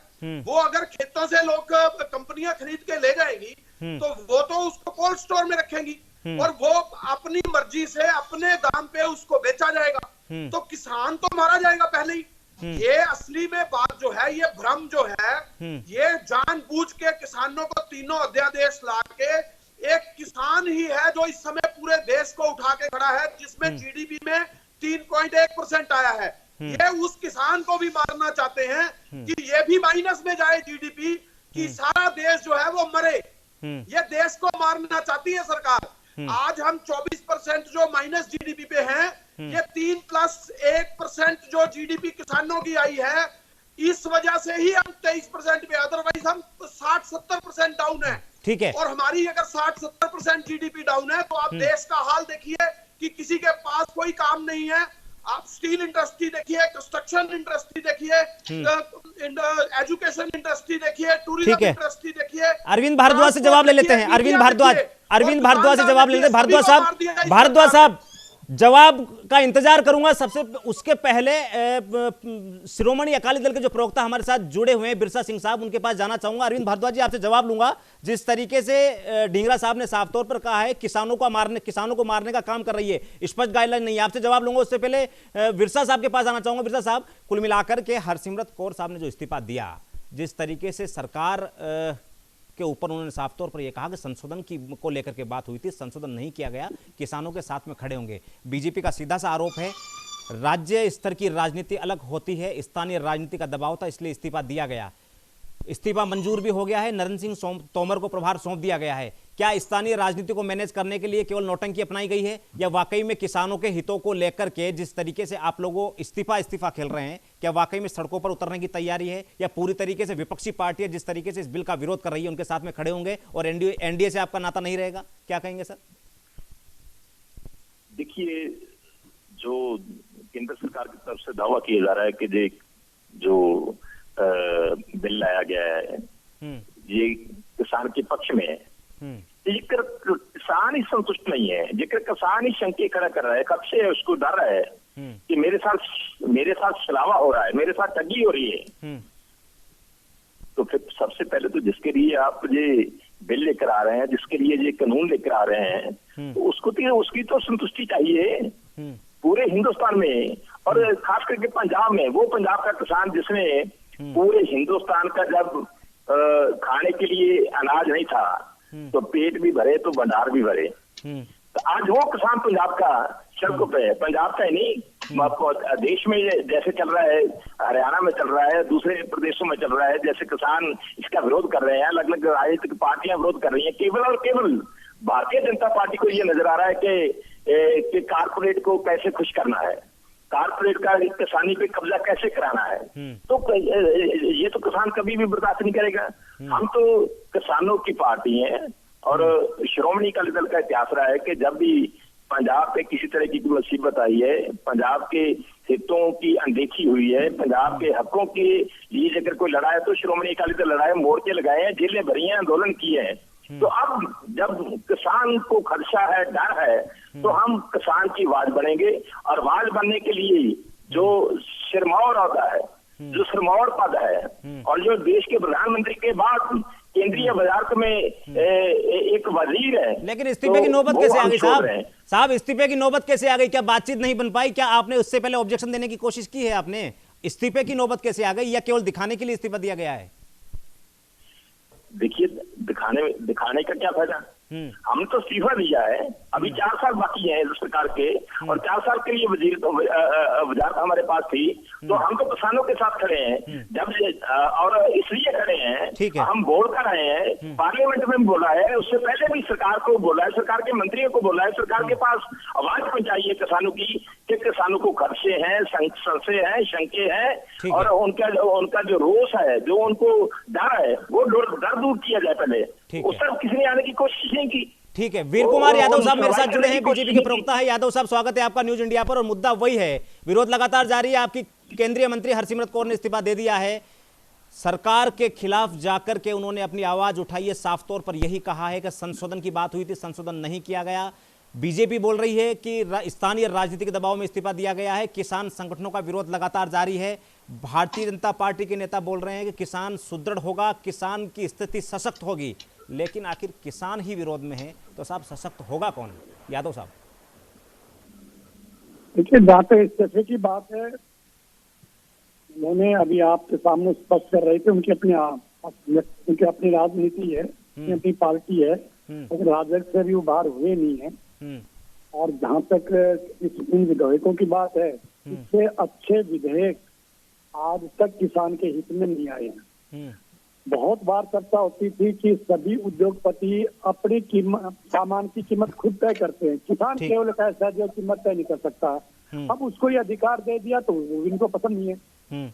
वो अगर खेतों से लोग कंपनियां खरीद के ले जाएंगी, तो वो तो उसको कोल्ड स्टोर में रखेंगी और वो अपनी मर्जी से अपने दाम पे उसको बेचा जाएगा, तो किसान तो मारा जाएगा पहले ही। ये असली में बात जो है, ये भ्रम जो है, ये जानबूझ के किसानों को तीनों अध्यादेश ला के, एक किसान ही है जो इस समय पूरे देश को उठा के खड़ा है, जिसमें जीडीपी में 3.1% आया है। ये उस किसान को भी मारना चाहते हैं कि ये भी माइनस में जाए जीडीपी, कि सारा देश जो है वो मरे। ये देश को मारना चाहती है सरकार। आज हम 24% जो माइनस जीडीपी पे हैं, ये 3 + 1% जो जीडीपी किसानों की आई है, इस वजह से ही हम 23% पे, अदरवाइज हम 60-70% डाउन है। ठीक है। और हमारी अगर 60-70% जीडीपी डाउन है, तो आप देश का हाल देखिए कि किसी के पास कोई काम नहीं है। आप स्टील इंडस्ट्री देखिए, कंस्ट्रक्शन इंडस्ट्री देखिए, एजुकेशन इंडस्ट्री देखिए, टूरिज्म इंडस्ट्री देखिए। अरविंद भारद्वाज से जवाब ले लेते हैं। अरविंद भारद्वाज से जवाब ले लेते हैं। भारद्वाज साहब जवाब का इंतजार करूंगा। सबसे उसके पहले शिरोमणि अकाली दल के जो प्रवक्ता हमारे साथ जुड़े हुए हैं, बिरसा सिंह साहब, उनके पास जाना चाहूंगा। अरविंद भारद्वाज जी, आपसे जवाब लूंगा। जिस तरीके से ढींगरा साहब ने साफ तौर पर कहा है किसानों को मारने का काम कर रही है, स्पष्ट गाइडलाइन नहीं है, आपसे जवाब लूंगा। उससे पहले बिरसा साहब के पास जाना चाहूंगा। बिरसा साहब, कुल मिलाकर के हरसिमरत कौर साहब ने जो इस्तीफा दिया, जिस तरीके से सरकार के ऊपर उन्होंने साफ तौर पर यह कहा कि संशोधन को लेकर के बात हुई थी, संशोधन नहीं किया गया, किसानों के साथ में खड़े होंगे। बीजेपी का सीधा सा आरोप है राज्य स्तर की राजनीति अलग होती है, स्थानीय राजनीति का दबाव था, इसलिए इस्तीफा दिया गया। इस्तीफा मंजूर भी हो गया है, नरेंद्र सिंह तोमर को प्रभार सौंप दिया गया है। क्या स्थानीय राजनीति को मैनेज करने के लिए केवल नौटंकी अपनाई गई है, या वाकई में किसानों के हितों को लेकर के जिस तरीके से आप लोगों इस्तीफा खेल रहे हैं, क्या वाकई में सड़कों पर उतरने की तैयारी है, या पूरी तरीके से विपक्षी पार्टियां जिस तरीके से इस बिल का विरोध कर रही है उनके साथ में खड़े होंगे और एनडीए से आपका नाता नहीं रहेगा? क्या कहेंगे सर? देखिए, जो केंद्र सरकार की तरफ से दावा किया जा रहा है कि जो बिल लाया गया है ये किसान के पक्ष में है, जेकर किसान ही संतुष्ट नहीं है, जेकर किसान ही शंके खड़ा कर रहा है, कब से उसको डर है कि मेरे साथ मेरे साथ छलावा हो रहा है, मेरे साथ ठगी हो रही है, तो फिर सबसे पहले तो जिसके लिए आप ये बिल लेकर आ रहे हैं, जिसके लिए ये कानून लेकर आ रहे हैं, तो उसकी तो संतुष्टि चाहिए पूरे हिंदुस्तान में, और खास करके पंजाब में। वो पंजाब का किसान जिसने पूरे हिंदुस्तान का जब खाने के लिए अनाज नहीं था तो पेट भी भरे तो भंडार भी भरे, तो आज वो किसान पंजाब का सड़कों पे है। पंजाब का ही नहीं, देश में जैसे चल रहा है, हरियाणा में चल रहा है, दूसरे प्रदेशों में चल रहा है, जैसे किसान इसका विरोध कर रहे हैं, अलग अलग राजनीतिक पार्टियां विरोध कर रही हैं। केवल और केवल भारतीय जनता पार्टी को ये नजर आ रहा है कि कारपोरेट को कैसे खुश करना है, कारपोरेट का किसानी पे कब्जा कैसे कराना है। तो ये तो किसान कभी भी बर्दाश्त नहीं करेगा। हम तो किसानों की पार्टी हैं, और श्रोमणी अकाली दल का इतिहास रहा है कि जब भी पंजाब पे किसी तरह की कोई मुसीबत आई है, पंजाब के हितों की अनदेखी हुई है, पंजाब के हकों के लिए अगर कोई लड़ा है तो श्रोमणी अकाली दल लड़ा है, मोर्चे लगाए हैं, जेलें भरी हैं, आंदोलन किए हैं। तो अब जब किसान को खदशा है, डर है, तो हम किसान की आवाज बनेंगे, और आवाज बनने के लिए जो सिरमौर होता है, जो सिरमौर पद है, और जो देश के प्रधानमंत्री के बाद केंद्रीय वजारत में एक वजीर है। लेकिन इस्तीफे की नौबत कैसे आ गई साहब? इस्तीफे की नौबत कैसे आ गई? क्या बातचीत नहीं बन पाई? क्या आपने उससे पहले ऑब्जेक्शन देने की कोशिश की है? आपने इस्तीफे की नौबत कैसे आ गई, या केवल दिखाने के लिए इस्तीफा दिया गया है? देखिए, दिखाने का क्या फायदा? हम तो इस्तीफा दिया है, अभी 4 साल बाकी है इस सरकार के, और 4 साल के लिए वजारत हमारे पास थी, तो हम तो किसानों के साथ खड़े हैं। जब और इसलिए खड़े हैं, हम बोल कर रहे हैं, पार्लियामेंट में बोला है, उससे पहले भी सरकार को बोला है, सरकार के मंत्रियों को बोला है, सरकार के पास आवाज पहुंचाई है किसानों की, कि किसानों को खर्चे हैं, संशय हैं, शंके हैं, और उनका जो रोष है, जो उनको डर है, वो डर दूर किया जाए पहले। उस तरफ किसी ने आने की कोशिश नहीं की। ठीक है, वीर कुमार यादव साहब मेरे साथ जुड़े हैं, बीजेपी के प्रवक्ता है। यादव साहब, स्वागत है आपका न्यूज इंडिया पर। और मुद्दा वही है, विरोध लगातार जारी है। आपकी केंद्रीय मंत्री हरसिमरत कौर ने इस्तीफा दे दिया है, सरकार के खिलाफ जाकर के उन्होंने अपनी आवाज उठाई है, साफ तौर पर यही कहा है कि संशोधन की बात हुई थी, संशोधन नहीं किया गया। बीजेपी बोल रही है कि स्थानीय राजनीतिक दबाव में इस्तीफा दिया गया है। किसान संगठनों का विरोध लगातार जारी है। भारतीय जनता पार्टी के नेता बोल रहे हैं कि किसान सुदृढ़ होगा, किसान की स्थिति सशक्त होगी। लेकिन आखिर किसान ही विरोध में है, तो साहब सशक्त होगा कौन? यादव साहब, देखिए, जहाँ पे इस्तीफे की बात है, उन्होंने अभी आपके सामने स्पष्ट कर रहे थे, उनकी अपनी राजनीति है, अपनी पार्टी है, लेकिन राजग से भी उभार हुए नहीं है। और जहाँ तक इन विधेयकों की बात है, इससे अच्छे विधेयक आज तक किसान के हित में नहीं आए हैं। बहुत बार चर्चा होती थी कि सभी उद्योगपति अपनी सामान की कीमत खुद तय करते हैं, किसान केवल एक ऐसा जो कीमत तय नहीं कर सकता। अब उसको ये अधिकार दे दिया तो इनको पसंद नहीं है।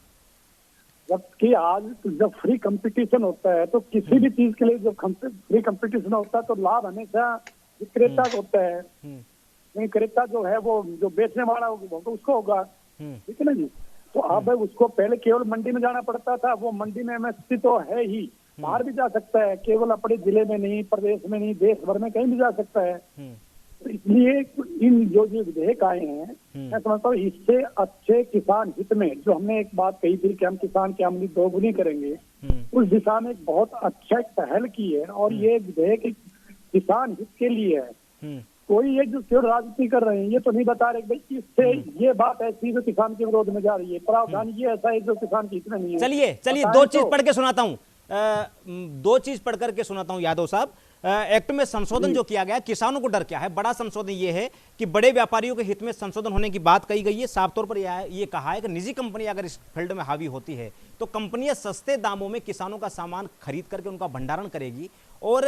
जबकि आज जब फ्री कंपटीशन होता है, तो किसी भी चीज के लिए जब फ्री कंपटीशन होता है, तो लाभ हमेशा विक्रेता को होता है। विक्रेता जो है, वो जो बेचने वाला होगा उसको होगा, ठीक है ना जी। तो अब उसको पहले केवल मंडी में जाना पड़ता था, वो मंडी में एमएसपी तो है ही, बाहर भी जा सकता है, केवल अपने जिले में नहीं, प्रदेश में नहीं, देश भर में कहीं भी जा सकता है। तो इसलिए इन जो विधेयक आए हैं, मैं समझता हूँ इससे अच्छे किसान हित में, जो हमने एक बात कही थी कि हम किसान की आमदनी दोगुनी करेंगे, उस दिशा में एक बहुत अच्छा पहल की है। और ये विधेयक किसान हित के लिए है। कोई ये जो केवल राजनीति कर रहे हैं, ये तो नहीं बता रहे भाई इससे ये बात ऐसी जो किसान के विरोध में जा रही है, प्रावधान ये ऐसा है जो किसान की हित में नहीं है। चलिए 2 चीज पढ़ के सुनाता हूँ, 2 चीज पढ़ करके सुनाता हूँ यादव साहब। एक्ट में संशोधन जो किया गया, किसानों को डर क्या है? बड़ा संशोधन ये है कि बड़े व्यापारियों के हित में संशोधन होने की बात कही गई है। साफ तौर पर ये कहा है कि निजी कंपनी अगर इस फील्ड में हावी होती है, तो कंपनियां सस्ते दामों में किसानों का सामान खरीद करके उनका भंडारण करेगी, और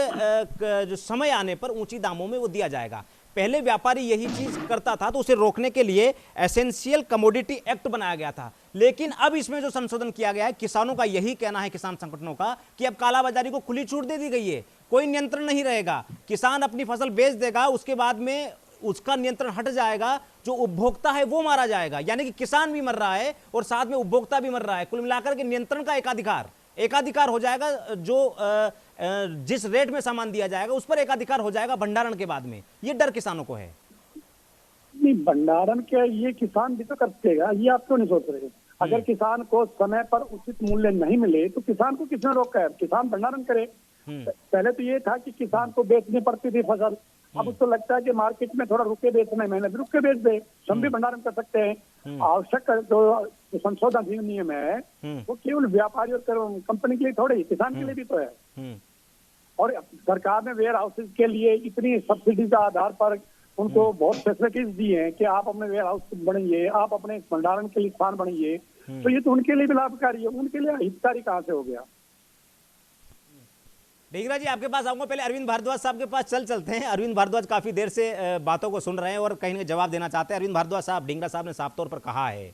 जो समय आने पर ऊंची दामों में वो दिया जाएगा। पहले व्यापारी यही चीज करता था, तो उसे रोकने के लिए एसेंशियल कमोडिटी एक्ट बनाया गया था। लेकिन अब इसमें जो संशोधन किया गया है, किसानों का यही कहना है, किसान संगठनों का, कि अब कालाबाजारी को खुली छूट दे दी गई है, कोई नियंत्रण नहीं रहेगा। किसान अपनी फसल बेच देगा, उसके बाद में उसका नियंत्रण हट जाएगा, जो उपभोक्ता है वो मारा जाएगा। यानी कि किसान भी मर रहा है और साथ में उपभोक्ता भी मर रहा है। कुल मिलाकर के नियंत्रण का एकाधिकार हो जाएगा, जो जिस रेट में सामान दिया जाएगा उस पर एकाधिकार हो जाएगा भंडारण के बाद में। ये डर किसानों को है। नहीं, भंडारण के ये किसान भी तो कर सकेगा, ये आप क्यों नहीं सोच रहे? अगर किसान को समय पर उचित मूल्य नहीं मिले तो किसान को किसने रोका है? किसान भंडारण करे। पहले तो ये था कि किसान को बेचनी पड़ती थी फसल, अब उसको लगता है कि मार्केट में थोड़ा रुके बेचना है, मैंने भी रुक के बेच दे, हम भी भंडारण कर सकते हैं। आवश्यक जो संशोधन अधिनियम है वो केवल व्यापारी और कंपनी के लिए थोड़े ही, किसान के लिए भी तो है। और सरकार ने वेयर हाउसेज के लिए इतनी सब्सिडी का आधार पर उनको बहुत फैसिलिटीज दी हैं कि आप अपने वेयर हाउस बनाइए, आप अपने भंडारण के लिए स्थान बनाइए, तो ये तो उनके लिए भी लाभकारी है, उनके लिए हितकारी कहाँ से हो गया? ढींगरा जी आपके पास आऊंगा, पहले अरविंद भारद्वाज साहब के पास चलते हैं। अरविंद भारद्वाज काफी देर से बातों को सुन रहे हैं और कहीं ना जवाब देना चाहते हैं। अरविंद भारद्वाज साहब, ढींगरा साहब ने साफ तौर पर कहा है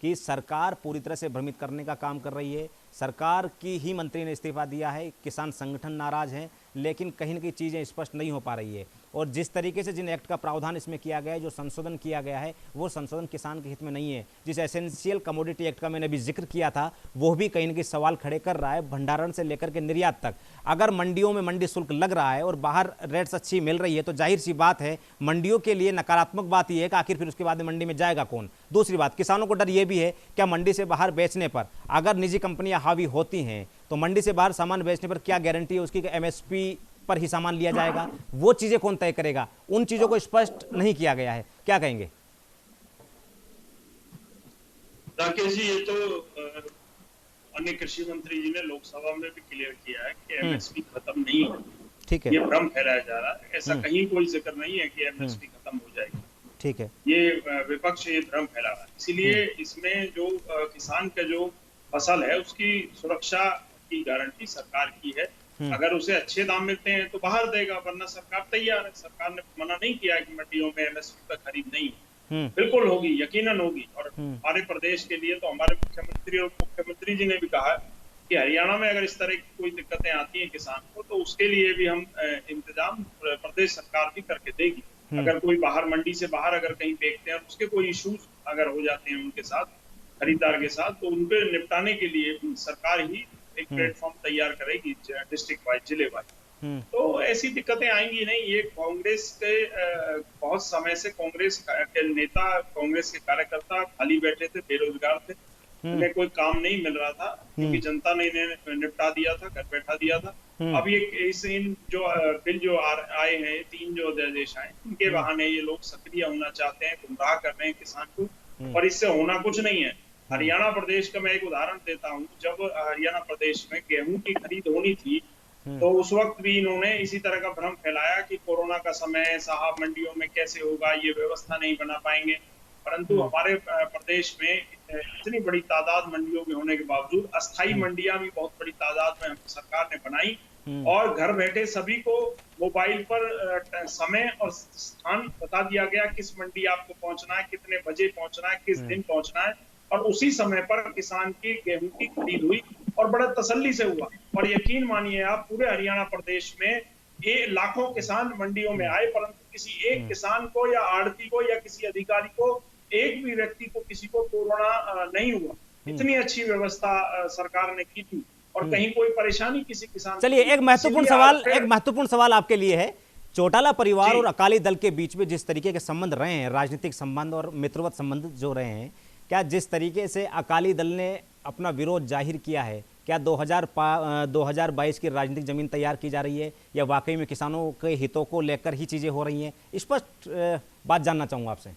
कि सरकार पूरी तरह से भ्रमित करने का काम कर रही है, सरकार की ही मंत्री ने इस्तीफा दिया है, किसान संगठन नाराज हैं, लेकिन कहीं ना कहीं चीज़ें स्पष्ट नहीं हो पा रही है। और जिस तरीके से जिन एक्ट का प्रावधान इसमें किया गया है, जो संशोधन किया गया है, वो संशोधन किसान के हित में नहीं है। जिस एसेंशियल कमोडिटी एक्ट का मैंने अभी जिक्र किया था, वो भी कहीं ना कहीं सवाल खड़े कर रहा है, भंडारण से लेकर के निर्यात तक। अगर मंडियों में मंडी शुल्क लग रहा है और बाहर रेट्स अच्छी मिल रही है, तो जाहिर सी बात है मंडियों के लिए नकारात्मक बात यह है कि आखिर फिर उसके बाद मंडी में जाएगा कौन। दूसरी बात, किसानों को डर यह भी है क्या मंडी से बाहर बेचने पर अगर निजी कंपनियां हावी होती हैं तो मंडी से बाहर सामान बेचने पर क्या गारंटी है उसकी कि एमएसपी पर ही सामान लिया जाएगा? वो चीजें कौन तय करेगा? उन चीजों को स्पष्ट नहीं किया गया है, क्या कहेंगे? राकेश जी, ये तो अन्य कृषि मंत्री जी ने लोकसभा में भी क्लियर किया है कि एमएसपी खत्म नहीं है। ठीक है, ये भ्रम फैलाया जा रहा है, ऐसा कहीं कोई जिक्र नहीं है कि एमएसपी खत्म हो जाएगी। ठीक है, ये विपक्ष ये भ्रम फैला रहा है। इसीलिए इसमें जो किसान का जो फसल है उसकी सुरक्षा की गारंटी सरकार की है। अगर उसे अच्छे दाम मिलते हैं तो बाहर देगा, वरना सरकार तैयार है। सरकार ने मना नहीं किया कि मंडियों में एमएसपी पर खरीद नहीं है, बिल्कुल होगी, यकीनन होगी। और हमारे प्रदेश के लिए तो हमारे मुख्यमंत्री और मुख्यमंत्री जी ने भी कहा कि हरियाणा में अगर इस तरह की कोई दिक्कतें आती हैं किसान को, तो उसके लिए भी हम इंतजाम प्रदेश सरकार भी करके देगी। अगर कोई बाहर मंडी से बाहर अगर कहीं फेंकते हैं, उसके कोई इश्यूज अगर हो जाते हैं उनके साथ, खरीदार के साथ, तो उनके निपटाने के लिए भी सरकार ही एक प्लेटफॉर्म तैयार करेगी, डिस्ट्रिक्ट वाइज, जिले वाइज। तो ऐसी दिक्कतें आएंगी नहीं। ये कांग्रेस के बहुत समय से कांग्रेस के नेता, कांग्रेस के कार्यकर्ता खाली बैठे थे, बेरोजगार थे, उन्हें कोई काम नहीं मिल रहा था क्योंकि जनता ने इन्हें निपटा दिया था, घर बैठा दिया था। अब ये इन जो बिल जो आए हैं, 3 जो अध्यादेश आए, इनके बहाने ये लोग सक्रिय होना चाहते हैं, गुमराह कर रहे हैं किसान को, और इससे होना कुछ नहीं है। हरियाणा प्रदेश का मैं एक उदाहरण देता हूँ। जब हरियाणा प्रदेश में गेहूं की खरीद होनी थी, तो उस वक्त भी इन्होंने इसी तरह का भ्रम फैलाया कि कोरोना का समय साहब, मंडियों में कैसे होगा, ये व्यवस्था नहीं बना पाएंगे। परंतु हमारे प्रदेश में इतनी बड़ी तादाद मंडियों में होने के बावजूद अस्थायी मंडियां भी बहुत बड़ी तादाद में सरकार ने बनाई, और घर बैठे सभी को मोबाइल पर समय और स्थान बता दिया गया, किस मंडी आपको पहुंचना है, कितने बजे पहुंचना है, किस दिन पहुंचना है, और उसी समय पर किसान की गेहूं की खरीद हुई और बड़ा तसल्ली से हुआ। और यकीन मानिए आप, पूरे हरियाणा प्रदेश में ये लाखों किसान मंडियों में आए, परंतु किसी एक किसान को या आड़ती को या किसी अधिकारी को, एक भी व्यक्ति को, किसी को कोरोना नहीं हुआ। इतनी अच्छी व्यवस्था सरकार ने की थी और कहीं कोई परेशानी किसी किसान। चलिए, एक महत्वपूर्ण सवाल आपके लिए है। चौटाला परिवार और अकाली दल के बीच में जिस तरीके के संबंध रहे हैं, राजनीतिक संबंध और मित्रवत संबंध जो रहे हैं, क्या जिस तरीके से अकाली दल ने अपना विरोध जाहिर किया है, क्या 2022 की राजनीतिक जमीन तैयार की जा रही है, या वाकई में किसानों के हितों को लेकर ही चीजें हो रही हैं? स्पष्ट बात जानना चाहूंगा आपसे।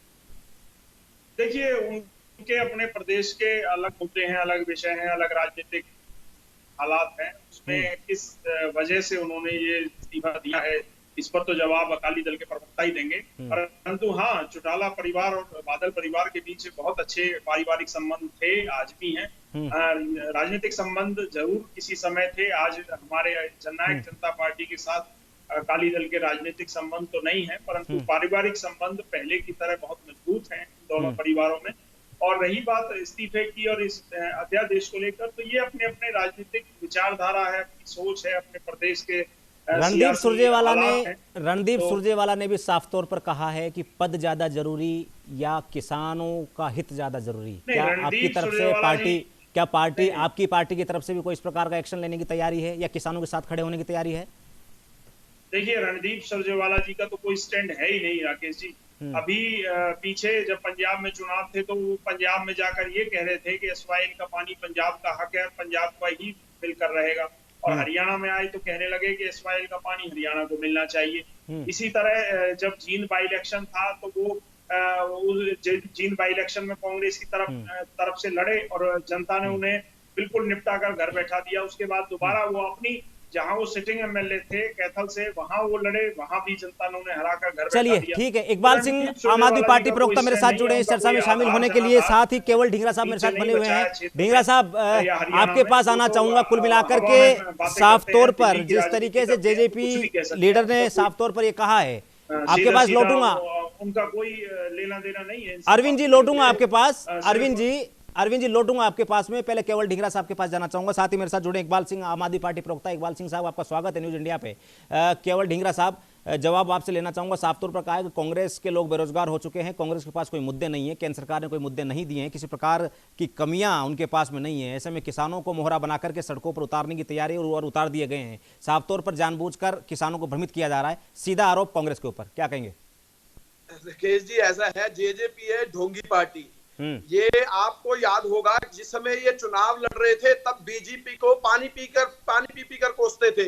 देखिए, उनके अपने प्रदेश के अलग मुद्दे हैं, अलग विषय हैं, अलग राजनीतिक हालात हैं। उसमें किस वजह से उन्होंने ये इस्तीफा दिया है, इस पर तो जवाब अकाली दल के प्रवक्ता ही देंगे। परंतु हाँ, चौटाला परिवार और बादल परिवार के बीच बहुत अच्छे पारिवारिक संबंध थे, आज भी हैं। राजनीतिक संबंध जरूर किसी समय थे। आज हमारे जननायक जनता पार्टी के साथ अकाली दल के राजनीतिक संबंध तो नहीं है, परंतु पारिवारिक संबंध पहले की तरह बहुत मजबूत हैं दोनों परिवारों में। और रही बात इस्तीफे की और इस अध्यादेश को लेकर, तो ये अपने अपने राजनीतिक विचारधारा है, अपनी सोच है, अपने प्रदेश के। रणदीप सुरजेवाला ने भी साफ तौर पर कहा है कि पद ज्यादा जरूरी या किसानों का हित ज्यादा जरूरी। क्या आपकी तरफ से पार्टी आपकी पार्टी की तरफ से भी कोई इस प्रकार का एक्शन लेने की तैयारी है या किसानों के साथ खड़े होने की तैयारी है? देखिए, रणदीप सुरजेवाला जी का तो कोई स्टैंड है ही नहीं राकेश जी। अभी पीछे जब पंजाब में चुनाव थे तो वो पंजाब में जाकर ये कह रहे थे कि एसवाइएल का पानी पंजाब का हक है, पंजाब का ही मिलकर रहेगा। और हरियाणा में आए तो कहने लगे कि एसवाइएल का पानी हरियाणा को मिलना चाहिए। इसी तरह जब जींद बाई इलेक्शन था तो वो जींद बाई इलेक्शन में कांग्रेस की तरफ से लड़े और जनता ने उन्हें बिल्कुल निपटा कर घर बैठा दिया। उसके बाद दोबारा वो अपनी जहां वो सिटिंग एमएलए थे कैथल से, वहां वो लड़े, वहां भी जनता ने उन्हें हराकर घर बैठा दिया। चलिए ठीक है, इकबाल सिंह आम आदमी पार्टी प्रवक्ता मेरे साथ जुड़े हैं इस चर्चा में शामिल होने के लिए, साथ ही केवल ढींगरा साहब मेरे साथ बने हुए हैं। ढींगरा साहब, आपके पास आना चाहूंगा। कुल मिलाकर के साफ तौर पर जिस तरीके से जेजेपी लीडर ने साफ तौर पर ये कहा है, आपके पास लौटूंगा, उनका कोई लेना देना नहीं है। अरविंद जी लौटूंगा आपके पास, अरविंद जी लौटूंगा आपके पास में। पहले केवल ढींगरा साहब के पास जाना चाहूंगा, साथ ही मेरे साथ जुड़े इकबाल सिंह आम आदमी पार्टी प्रवक्ता। इकबाल सिंह साहब, आपका स्वागत है न्यूज इंडिया पे। केवल ढींगरा साहब, जवाब आपसे लेना चाहूंगा। साफ तौर पर कहा है कि कांग्रेस के लोग बेरोजगार हो चुके हैं, कांग्रेस के पास कोई मुद्दे नहीं है, केंद्र सरकार ने कोई मुद्दे नहीं दिए हैं, किसी प्रकार की कमियां उनके पास में नहीं है। ऐसे में किसानों को मोहरा बनाकर के सड़कों पर उतारने की तैयारी और उतार दिए गए हैं। साफ तौर पर जानबूझकर किसानों को भ्रमित किया जा रहा है। सीधा आरोप कांग्रेस के ऊपर, क्या कहेंगे? राकेश जी, ऐसा है, जेजेपी है ढोंगी पार्टी। ये आपको याद होगा जिस समय ये चुनाव लड़ रहे थे तब बीजेपी को पानी पी पी कर कोसते थे।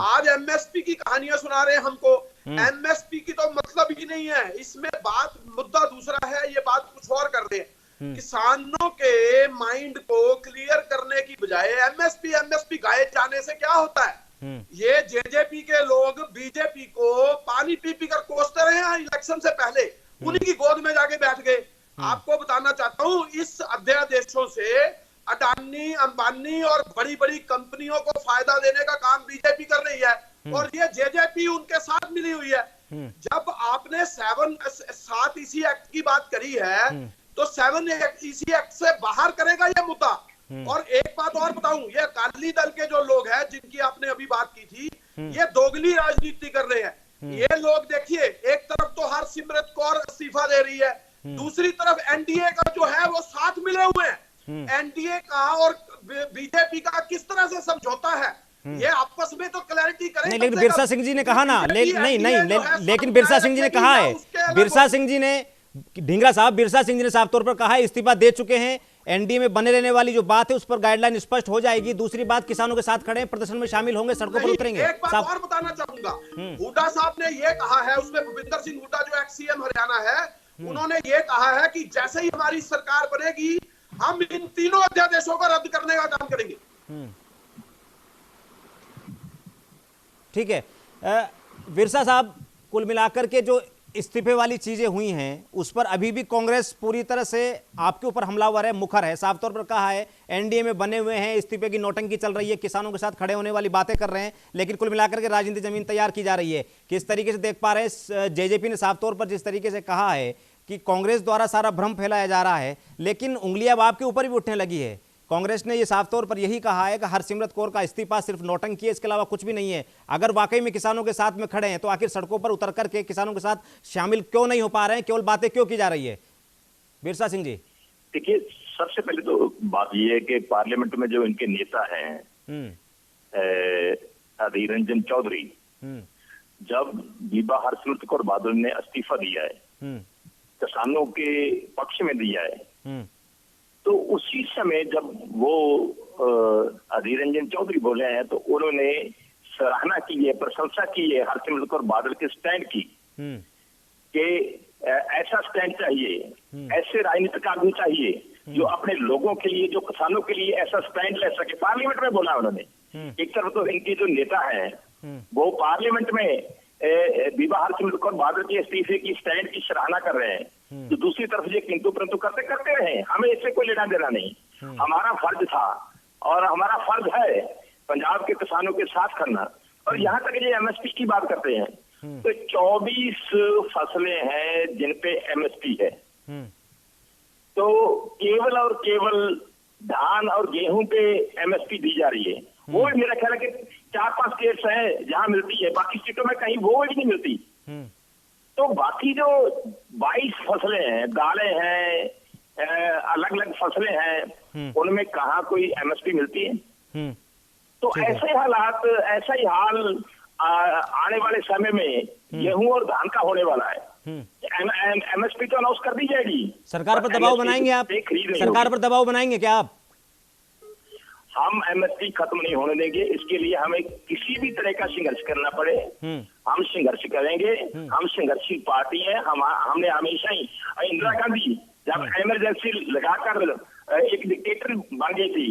आज एमएसपी की कहानियां सुना रहे हैं हमको। एमएसपी की तो मतलब ही नहीं है इसमें, बात मुद्दा दूसरा है, ये बात कुछ और कर रहे हैं। किसानों के माइंड को क्लियर करने की बजाय एमएसपी गाए जाने से क्या होता है? ये जेजेपी के लोग बीजेपी को पानी पी कर कोसते रहे हैं इलेक्शन से पहले, उन्हीं की गोद में जाके बैठ गए। आपको बताना चाहता हूं, इस अध्यादेशों से अडानी, अंबानी और बड़ी बड़ी कंपनियों को फायदा देने का काम बीजेपी कर रही है और ये जेजेपी उनके साथ मिली हुई है। जब आपने 7 इसी एक्ट की बात करी है तो 7 इसी एक्ट से बाहर करेगा ये मुद्दा। और एक बात और बताऊं, ये अकाली दल के जो लोग हैं जिनकी आपने अभी बात की थी, ये दोगली राजनीति कर रहे हैं। ये लोग देखिए, एक तरफ तो हरसिमरत कौर इस्तीफा दे रही है, दूसरी तरफ एनडीए का जो है वो साथ मिले हुए हैं। एनडीए का और बीजेपी का किस तरह से समझौता है, ये आपस में तो क्लैरिटी करें। नहीं, लेकिन बिरसा सिंह जी ने कहा ना, लेकिन बिरसा सिंह जी ने कहा है, बिरसा सिंह जी ने, ढींगरा साहब, बिरसा सिंह जी ने साफ तौर पर कहा है इस्तीफा दे चुके हैं, एनडीए में बने रहने वाली जो बात है उस पर गाइडलाइन स्पष्ट हो जाएगी। दूसरी बात, किसानों के साथ खड़े हैं, प्रदर्शन में शामिल होंगे, सड़कों पर उतरेंगे। एक बात और बताना चाहूंगा, हुड्डा साहब ने ये कहा है, उसमें भूपिंदर सिंह हुड्डा जो एक्स सीएम हरियाणा है, उन्होंने ये कहा है कि जैसे ही हमारी सरकार बनेगी हम इन तीनों अध्यादेशों को रद्द करने का काम करेंगे। ठीक है, बिरसा साहब, कुल मिलाकर के जो इस्तीफे वाली चीजें हुई हैं उस पर अभी भी कांग्रेस पूरी तरह से आपके ऊपर हमलावर है, मुखर है। साफ तौर पर कहा है एनडीए में बने हुए हैं, इस्तीफे की नौटंकी चल रही है, किसानों के साथ खड़े होने वाली बातें कर रहे हैं, लेकिन कुल मिलाकर के राजनीतिक जमीन तैयार की जा रही है। किस तरीके से देख पा रहे हैं, जेजेपी ने साफ तौर पर जिस तरीके से कहा है कि कांग्रेस द्वारा सारा भ्रम फैलाया जा रहा है, लेकिन उंगलियां अब आपके ऊपर भी उठने लगी है। कांग्रेस ने यह साफ तौर पर यही कहा है कि हरसिमरत कौर का इस्तीफा सिर्फ नौटंकी है, इसके अलावा कुछ भी नहीं है। अगर वाकई में किसानों के साथ में खड़े हैं तो आखिर सड़कों पर उतर करके किसानों के साथ शामिल क्यों नहीं हो पा रहे हैं, केवल बातें क्यों की जा रही है? बिरसा सिंह जी, देखिए, सबसे पहले तो बात यह है कि पार्लियामेंट में जो इनके नेता हैं अधीर रंजन चौधरी, जब बीबा हरसिमरत कौर बादल ने इस्तीफा दिया है, किसानों के पक्ष में दिया है, तो उसी समय जब वो अधीर रंजन चौधरी बोले हैं तो उन्होंने सराहना की है, प्रशंसा की है हरसिमरत कौर बादल के स्टैंड की, कि ऐसा स्टैंड चाहिए, ऐसे राजनीतिक आदमी चाहिए जो अपने लोगों के लिए, जो किसानों के लिए ऐसा स्टैंड ले सके। पार्लियामेंट में बोला उन्होंने। एक तरफ तो इनके जो नेता हैं वो पार्लियामेंट में बीबा हरसिमरत कौर बादल के इस्तीफे की स्टैंड की सराहना कर रहे हैं, तो दूसरी तरफ ये किंतु परंतु करते रहे। हमें इससे कोई लेना देना नहीं। हमारा फर्ज था और हमारा फर्ज है पंजाब के किसानों के साथ करना। और यहाँ तक ये एमएसपी की बात करते हैं तो 24 फसलें हैं जिन पे एमएसपी है, तो केवल और केवल धान और गेहूं पे एमएसपी दी जा रही है। वो भी मेरा ख्याल है कि 4-5 स्टेट्स हैं जहां मिलती है, बाकी स्टेटों में कहीं वो भी नहीं मिलती। तो बाकी जो 22 फसलें हैं, दालें हैं, अलग अलग फसलें हैं, उनमें कहाँ कोई एमएसपी मिलती है? तो ऐसे हालात, ऐसा ही हाल आने वाले समय में गेहूं और धान का होने वाला है। एमएसपी तो अनाउंस कर दी जाएगी। सरकार पर दबाव बनाएंगे आप? सरकार पर दबाव बनाएंगे क्या आप? हम एमएसपी खत्म नहीं होने देंगे। इसके लिए हमें किसी भी तरह का संघर्ष करना पड़े, हम संघर्ष करेंगे। हम संघर्षशील पार्टी है। हमने हमेशा ही, इंदिरा गांधी जब इमरजेंसी लगाकर एक डिक्टेटर बन गई थी,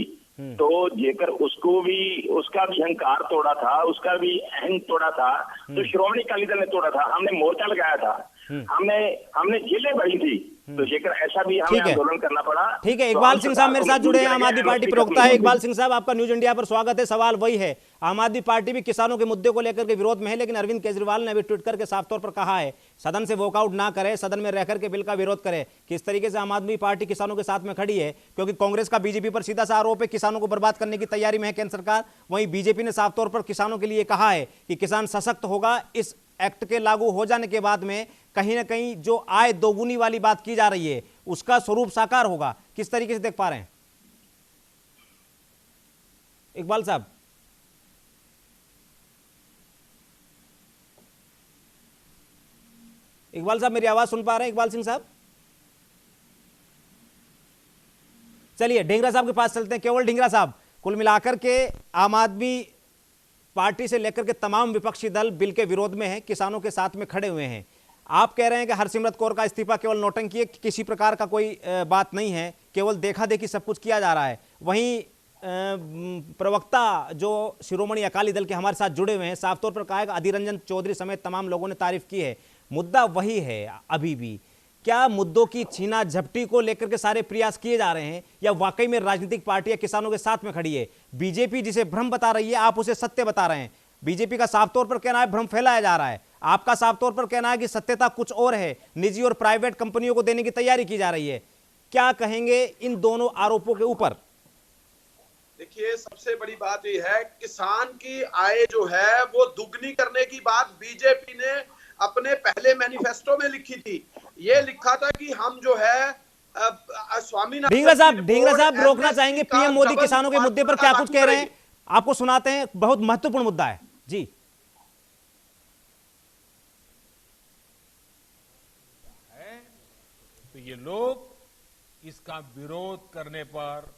तो जेकर उसका भी अहंकार तोड़ा था, उसका भी अहंग तोड़ा था, तो श्रोमणी अकाली दल ने तोड़ा था। हमने मोर्चा लगाया था, हमने जेलें भरी थी, तो जेकर ऐसा भी हमें आंदोलन करना पड़ा। ठीक है, इकबाल सिंह साहब मेरे साथ जुड़े हैं, आम आदमी पार्टी प्रवक्ता है। इकबाल सिंह साहब, आपका न्यूज इंडिया पर स्वागत है। सवाल वही है, आम आदमी पार्टी भी किसानों के मुद्दे को लेकर के विरोध में है, लेकिन अरविंद केजरीवाल ने अभी ट्वीट करके साफ तौर पर कहा है सदन से वॉकआउट ना करे, सदन में रहकर के बिल का विरोध करे। किस तरीके से आम आदमी पार्टी किसानों के साथ में खड़ी है, क्योंकि कांग्रेस का बीजेपी पर सीधा सा आरोप है किसानों को बर्बाद करने की तैयारी में है केंद्र सरकार। वहीं बीजेपी ने साफ तौर पर किसानों के लिए कहा है कि किसान सशक्त होगा। इस एक्ट के लागू हो जाने के बाद में कहीं ना कहीं जो आय दोगुनी वाली बात की जा रही है उसका स्वरूप साकार होगा। किस तरीके से देख पा रहे हैं इकबाल साहब? इकबाल साहब मेरी आवाज सुन पा रहे हैं? इकबाल सिंह साहब, चलिए ढींगरा साहब के पास चलते हैं। केवल ढींगरा साहब, कुल मिलाकर के आम आदमी पार्टी से लेकर के तमाम विपक्षी दल बिल के विरोध में हैं, किसानों के साथ में खड़े हुए हैं। आप कह रहे हैं कि हरसिमरत कौर का इस्तीफा केवल नौटंकी है, किसी प्रकार का कोई बात नहीं है, केवल देखा देखी सब कुछ किया जा रहा है। वहीं प्रवक्ता जो शिरोमणि अकाली दल के हमारे साथ जुड़े हुए हैं साफ तौर पर कहा है कि अधीर रंजन चौधरी समेत तमाम लोगों ने तारीफ की है। मुद्दा वही है अभी भी। क्या मुद्दों की छीना झपटी को लेकर के सारे प्रयास किए जा रहे हैं, या वाकई में राजनीतिक पार्टियां किसानों के साथ में खड़ी है? बीजेपी जिसे भ्रम बता रही है, आप उसे सत्य बता रहे हैं। बीजेपी का साफ तौर पर कहना है भ्रम फैलाया जा रहा है, आपका साफ तौर पर कहना है कि सत्यता कुछ और है, निजी और प्राइवेट कंपनियों को देने की तैयारी की जा रही है। क्या कहेंगे इन दोनों आरोपों के ऊपर? देखिए, सबसे बड़ी बात यह है, किसान की आय जो है वो दुगनी करने की बात बीजेपी ने अपने पहले मैनिफेस्टो में लिखी थी। ये लिखा था कि हम जो है स्वामीनाथन। ढींगरा साहब रोकना चाहेंगे, पीएम मोदी किसानों के मुद्दे पर क्या कुछ कह रहे हैं, आपको सुनाते हैं। बहुत महत्वपूर्ण मुद्दा है जी। तो ये लोग इसका विरोध करने पर,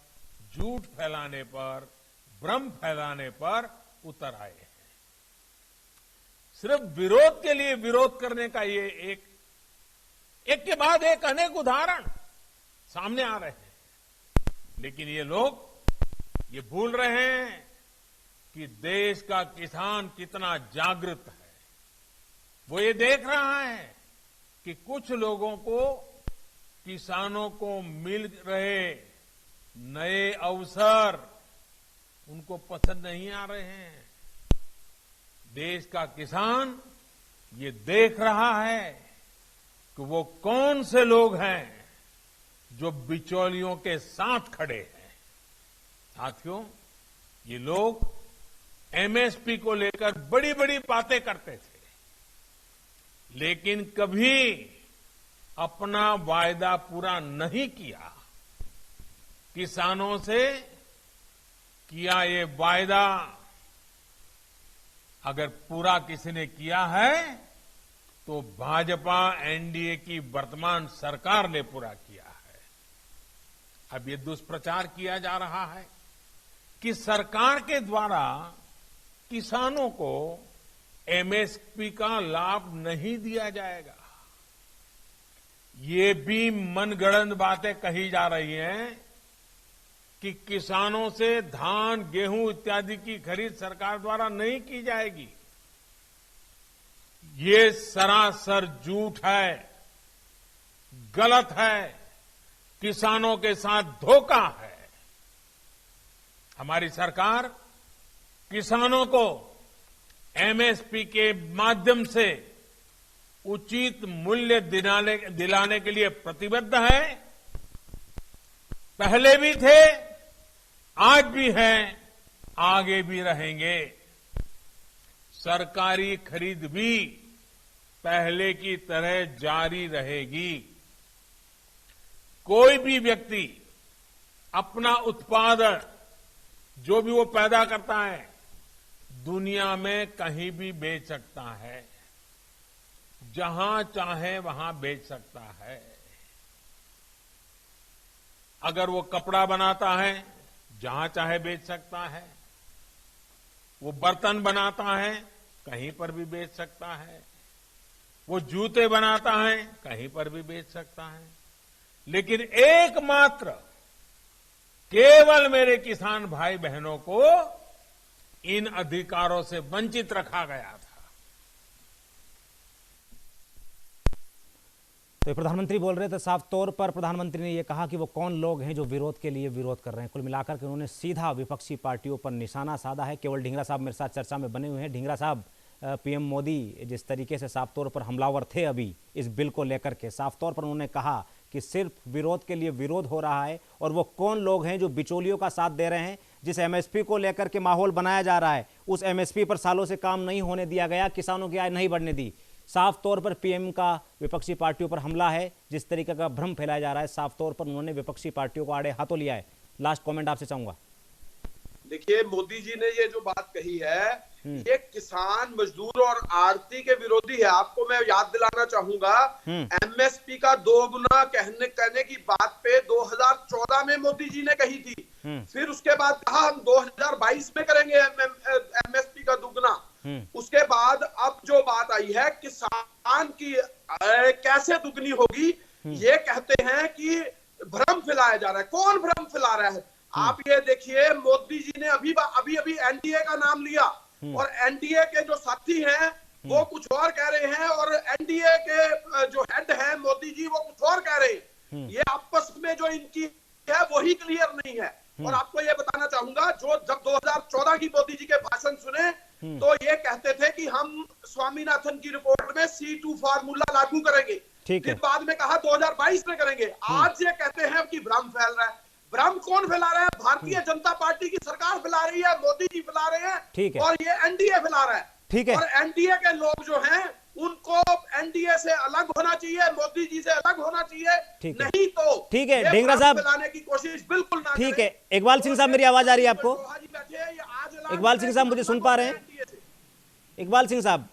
झूठ फैलाने पर, भ्रम फैलाने पर उतर आए हैं। सिर्फ विरोध के लिए विरोध करने का ये एक के बाद एक अनेक उदाहरण सामने आ रहे हैं। लेकिन ये लोग ये भूल रहे हैं कि देश का किसान कितना जागृत है। वो ये देख रहा है कि कुछ लोगों को, किसानों को मिल रहे नए अवसर उनको पसंद नहीं आ रहे हैं। देश का किसान ये देख रहा है कि वो कौन से लोग हैं जो बिचौलियों के साथ खड़े हैं। साथियों, ये लोग एमएसपी को लेकर बड़ी बड़ी बातें करते थे, लेकिन कभी अपना वायदा पूरा नहीं किया। किसानों से किया ये वायदा अगर पूरा किसी ने किया है तो भाजपा एनडीए की वर्तमान सरकार ने पूरा किया है। अब ये दुष्प्रचार किया जा रहा है कि सरकार के द्वारा किसानों को एमएसपी का लाभ नहीं दिया जाएगा। ये भी मनगढ़ंत बातें कही जा रही हैं कि किसानों से धान, गेहूं इत्यादि की खरीद सरकार द्वारा नहीं की जाएगी। ये सरासर झूठ है, गलत है, किसानों के साथ धोखा है। हमारी सरकार किसानों को एमएसपी के माध्यम से उचित मूल्य दिलाने के लिए प्रतिबद्ध है। पहले भी थे, आज भी हैं, आगे भी रहेंगे। सरकारी खरीद भी पहले की तरह जारी रहेगी। कोई भी व्यक्ति अपना उत्पादन जो भी वो पैदा करता है दुनिया में कहीं भी बेच सकता है। जहां चाहे वहां बेच सकता है। अगर वो कपड़ा बनाता है, जहां चाहे बेच सकता है। वो बर्तन बनाता है, कहीं पर भी बेच सकता है। वो जूते बनाता है, कहीं पर भी बेच सकता है। लेकिन एकमात्र केवल मेरे किसान भाई बहनों को इन अधिकारों से वंचित रखा गया था। तो प्रधानमंत्री बोल रहे थे, साफ तौर पर प्रधानमंत्री ने यह कहा कि वो कौन लोग हैं जो विरोध के लिए विरोध कर रहे हैं। कुल मिलाकर के उन्होंने सीधा विपक्षी पार्टियों पर निशाना साधा है। केवल ढींगरा साहब मेरे साथ चर्चा में बने हुए हैं। ढींगरा साहब, पीएम मोदी जिस तरीके से साफ तौर पर हमलावर थे अभी इस बिल को लेकर के, साफ तौर पर उन्होंने कहा कि सिर्फ विरोध के लिए विरोध हो रहा है, और वो कौन लोग हैं जो बिचौलियों का साथ दे रहे हैं। जिस एमएसपी को लेकर के माहौल बनाया जा रहा है, उस एमएसपी पर सालों से काम नहीं होने दिया गया, किसानों की आय नहीं बढ़ने दी। साफ तौर पर पीएम का विपक्षी पार्टियों पर हमला है। जिस तरीके का भ्रम फैलाया जा रहा है, साफ तौर पर उन्होंने विपक्षी पार्टियों को आड़े हाथों लिया है। लास्ट कमेंट आपसे चाहूंगा। देखिए, मोदी जी ने ये जो बात कही है, ये किसान, मजदूर और आड़ती के विरोधी है। आपको मैं याद दिलाना चाहूंगा, एमएसपी का 2 गुना कहने की बात पे 2014 में मोदी जी ने कही थी। फिर उसके बाद कहा हम 2022 में करेंगे एमएसपी का 2 गुना। उसके बाद अब जो बात आई है किसान की कैसे दुगनी होगी, ये कहते हैं कि भ्रम फैलाया जा रहा है। कौन भ्रम फैला रहा है? आप ये देखिए, मोदी जी ने अभी एनडीए का नाम लिया, और एनडीए के जो साथी हैं वो कुछ और कह रहे हैं, और एनडीए के जो हेड हैं मोदी जी, वो कुछ और कह रहे हैं। ये आपस में जो इनकी है वही क्लियर नहीं है। और आपको ये बताना चाहूंगा, जो जब 2014 की मोदी जी के भाषण सुने तो ये कहते थे कि हम स्वामीनाथन की रिपोर्ट में C2 फार्मूला लागू करेंगे, फिर बाद में कहा 2022 में करेंगे। आज ये कहते हैं कि भ्रम फैल रहा है। भ्रम कौन फैला रहा है? भारतीय जनता पार्टी की सरकार फैला रही है, मोदी जी फैला रहे हैं, और ये एनडीए फैला रहा है। ठीक है। और एनडीए के लोग जो हैं उनको एनडीए से अलग होना चाहिए, मोदी जी से अलग होना चाहिए, नहीं तो ठीक है। ढींगरा साहब, फैलाने की कोशिश बिल्कुल ना ठीक है। इकबाल सिंह साहब, मेरी आवाज आ रही है आपको? इकबाल सिंह साहब, मुझे सुन पा रहे हैं? इकबाल सिंह साहब,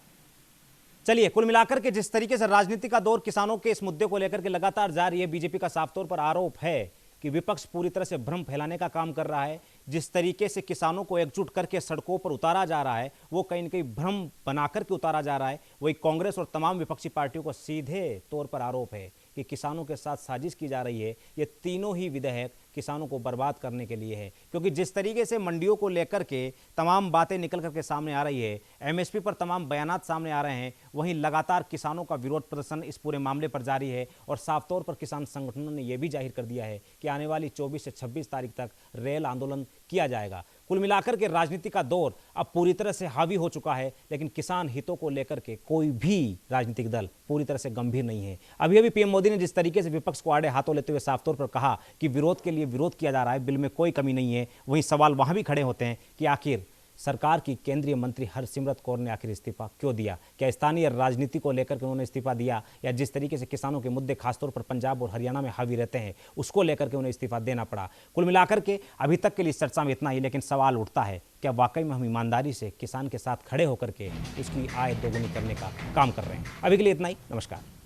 चलिए, कुल मिलाकर के जिस तरीके से राजनीति का दौर किसानों के इस मुद्दे को लेकर के लगातार जारी है, बीजेपी का साफ तौर पर आरोप है कि विपक्ष पूरी तरह से भ्रम फैलाने का काम कर रहा है। जिस तरीके से किसानों को एकजुट करके सड़कों पर उतारा जा रहा है, वो कहीं न कहीं भ्रम बनाकर के उतारा जा रहा है। वही कांग्रेस और तमाम विपक्षी पार्टियों को सीधे तौर पर आरोप है कि किसानों के साथ साजिश की जा रही है। ये तीनों ही विधेयक किसानों को बर्बाद करने के लिए है, क्योंकि जिस तरीके से मंडियों को लेकर के तमाम बातें निकल करके सामने आ रही है, एमएसपी पर तमाम बयानात सामने आ रहे हैं, वहीं लगातार किसानों का विरोध प्रदर्शन इस पूरे मामले पर जारी है। और साफ तौर पर किसान संगठनों ने यह भी जाहिर कर दिया है कि आने वाली 24 से 26 तारीख तक रेल आंदोलन किया जाएगा। कुल मिलाकर के राजनीति का दौर अब पूरी तरह से हावी हो चुका है, लेकिन किसान हितों को लेकर के कोई भी राजनीतिक दल पूरी तरह से गंभीर नहीं है। अभी अभी पीएम मोदी ने जिस तरीके से विपक्ष को आड़े हाथों लेते हुए साफ तौर पर कहा कि विरोध के लिए विरोध किया जा रहा है, बिल में कोई कमी नहीं है, वहीं सवाल वहां भी खड़े होते हैं कि आखिर सरकार की केंद्रीय मंत्री हरसिमरत कौर ने आखिर इस्तीफा क्यों दिया? क्या स्थानीय राजनीति को लेकर के उन्होंने इस्तीफा दिया, या जिस तरीके से किसानों के मुद्दे खासतौर पर पंजाब और हरियाणा में हावी रहते हैं उसको लेकर के उन्हें इस्तीफा देना पड़ा? कुल मिलाकर के अभी तक के लिए इस चर्चा में इतना ही, लेकिन सवाल उठता है, क्या वाकई में हम ईमानदारी से किसान के साथ खड़े होकर के उसकी आय दोगुनी करने का काम कर रहे हैं? अभी के लिए इतना ही, नमस्कार।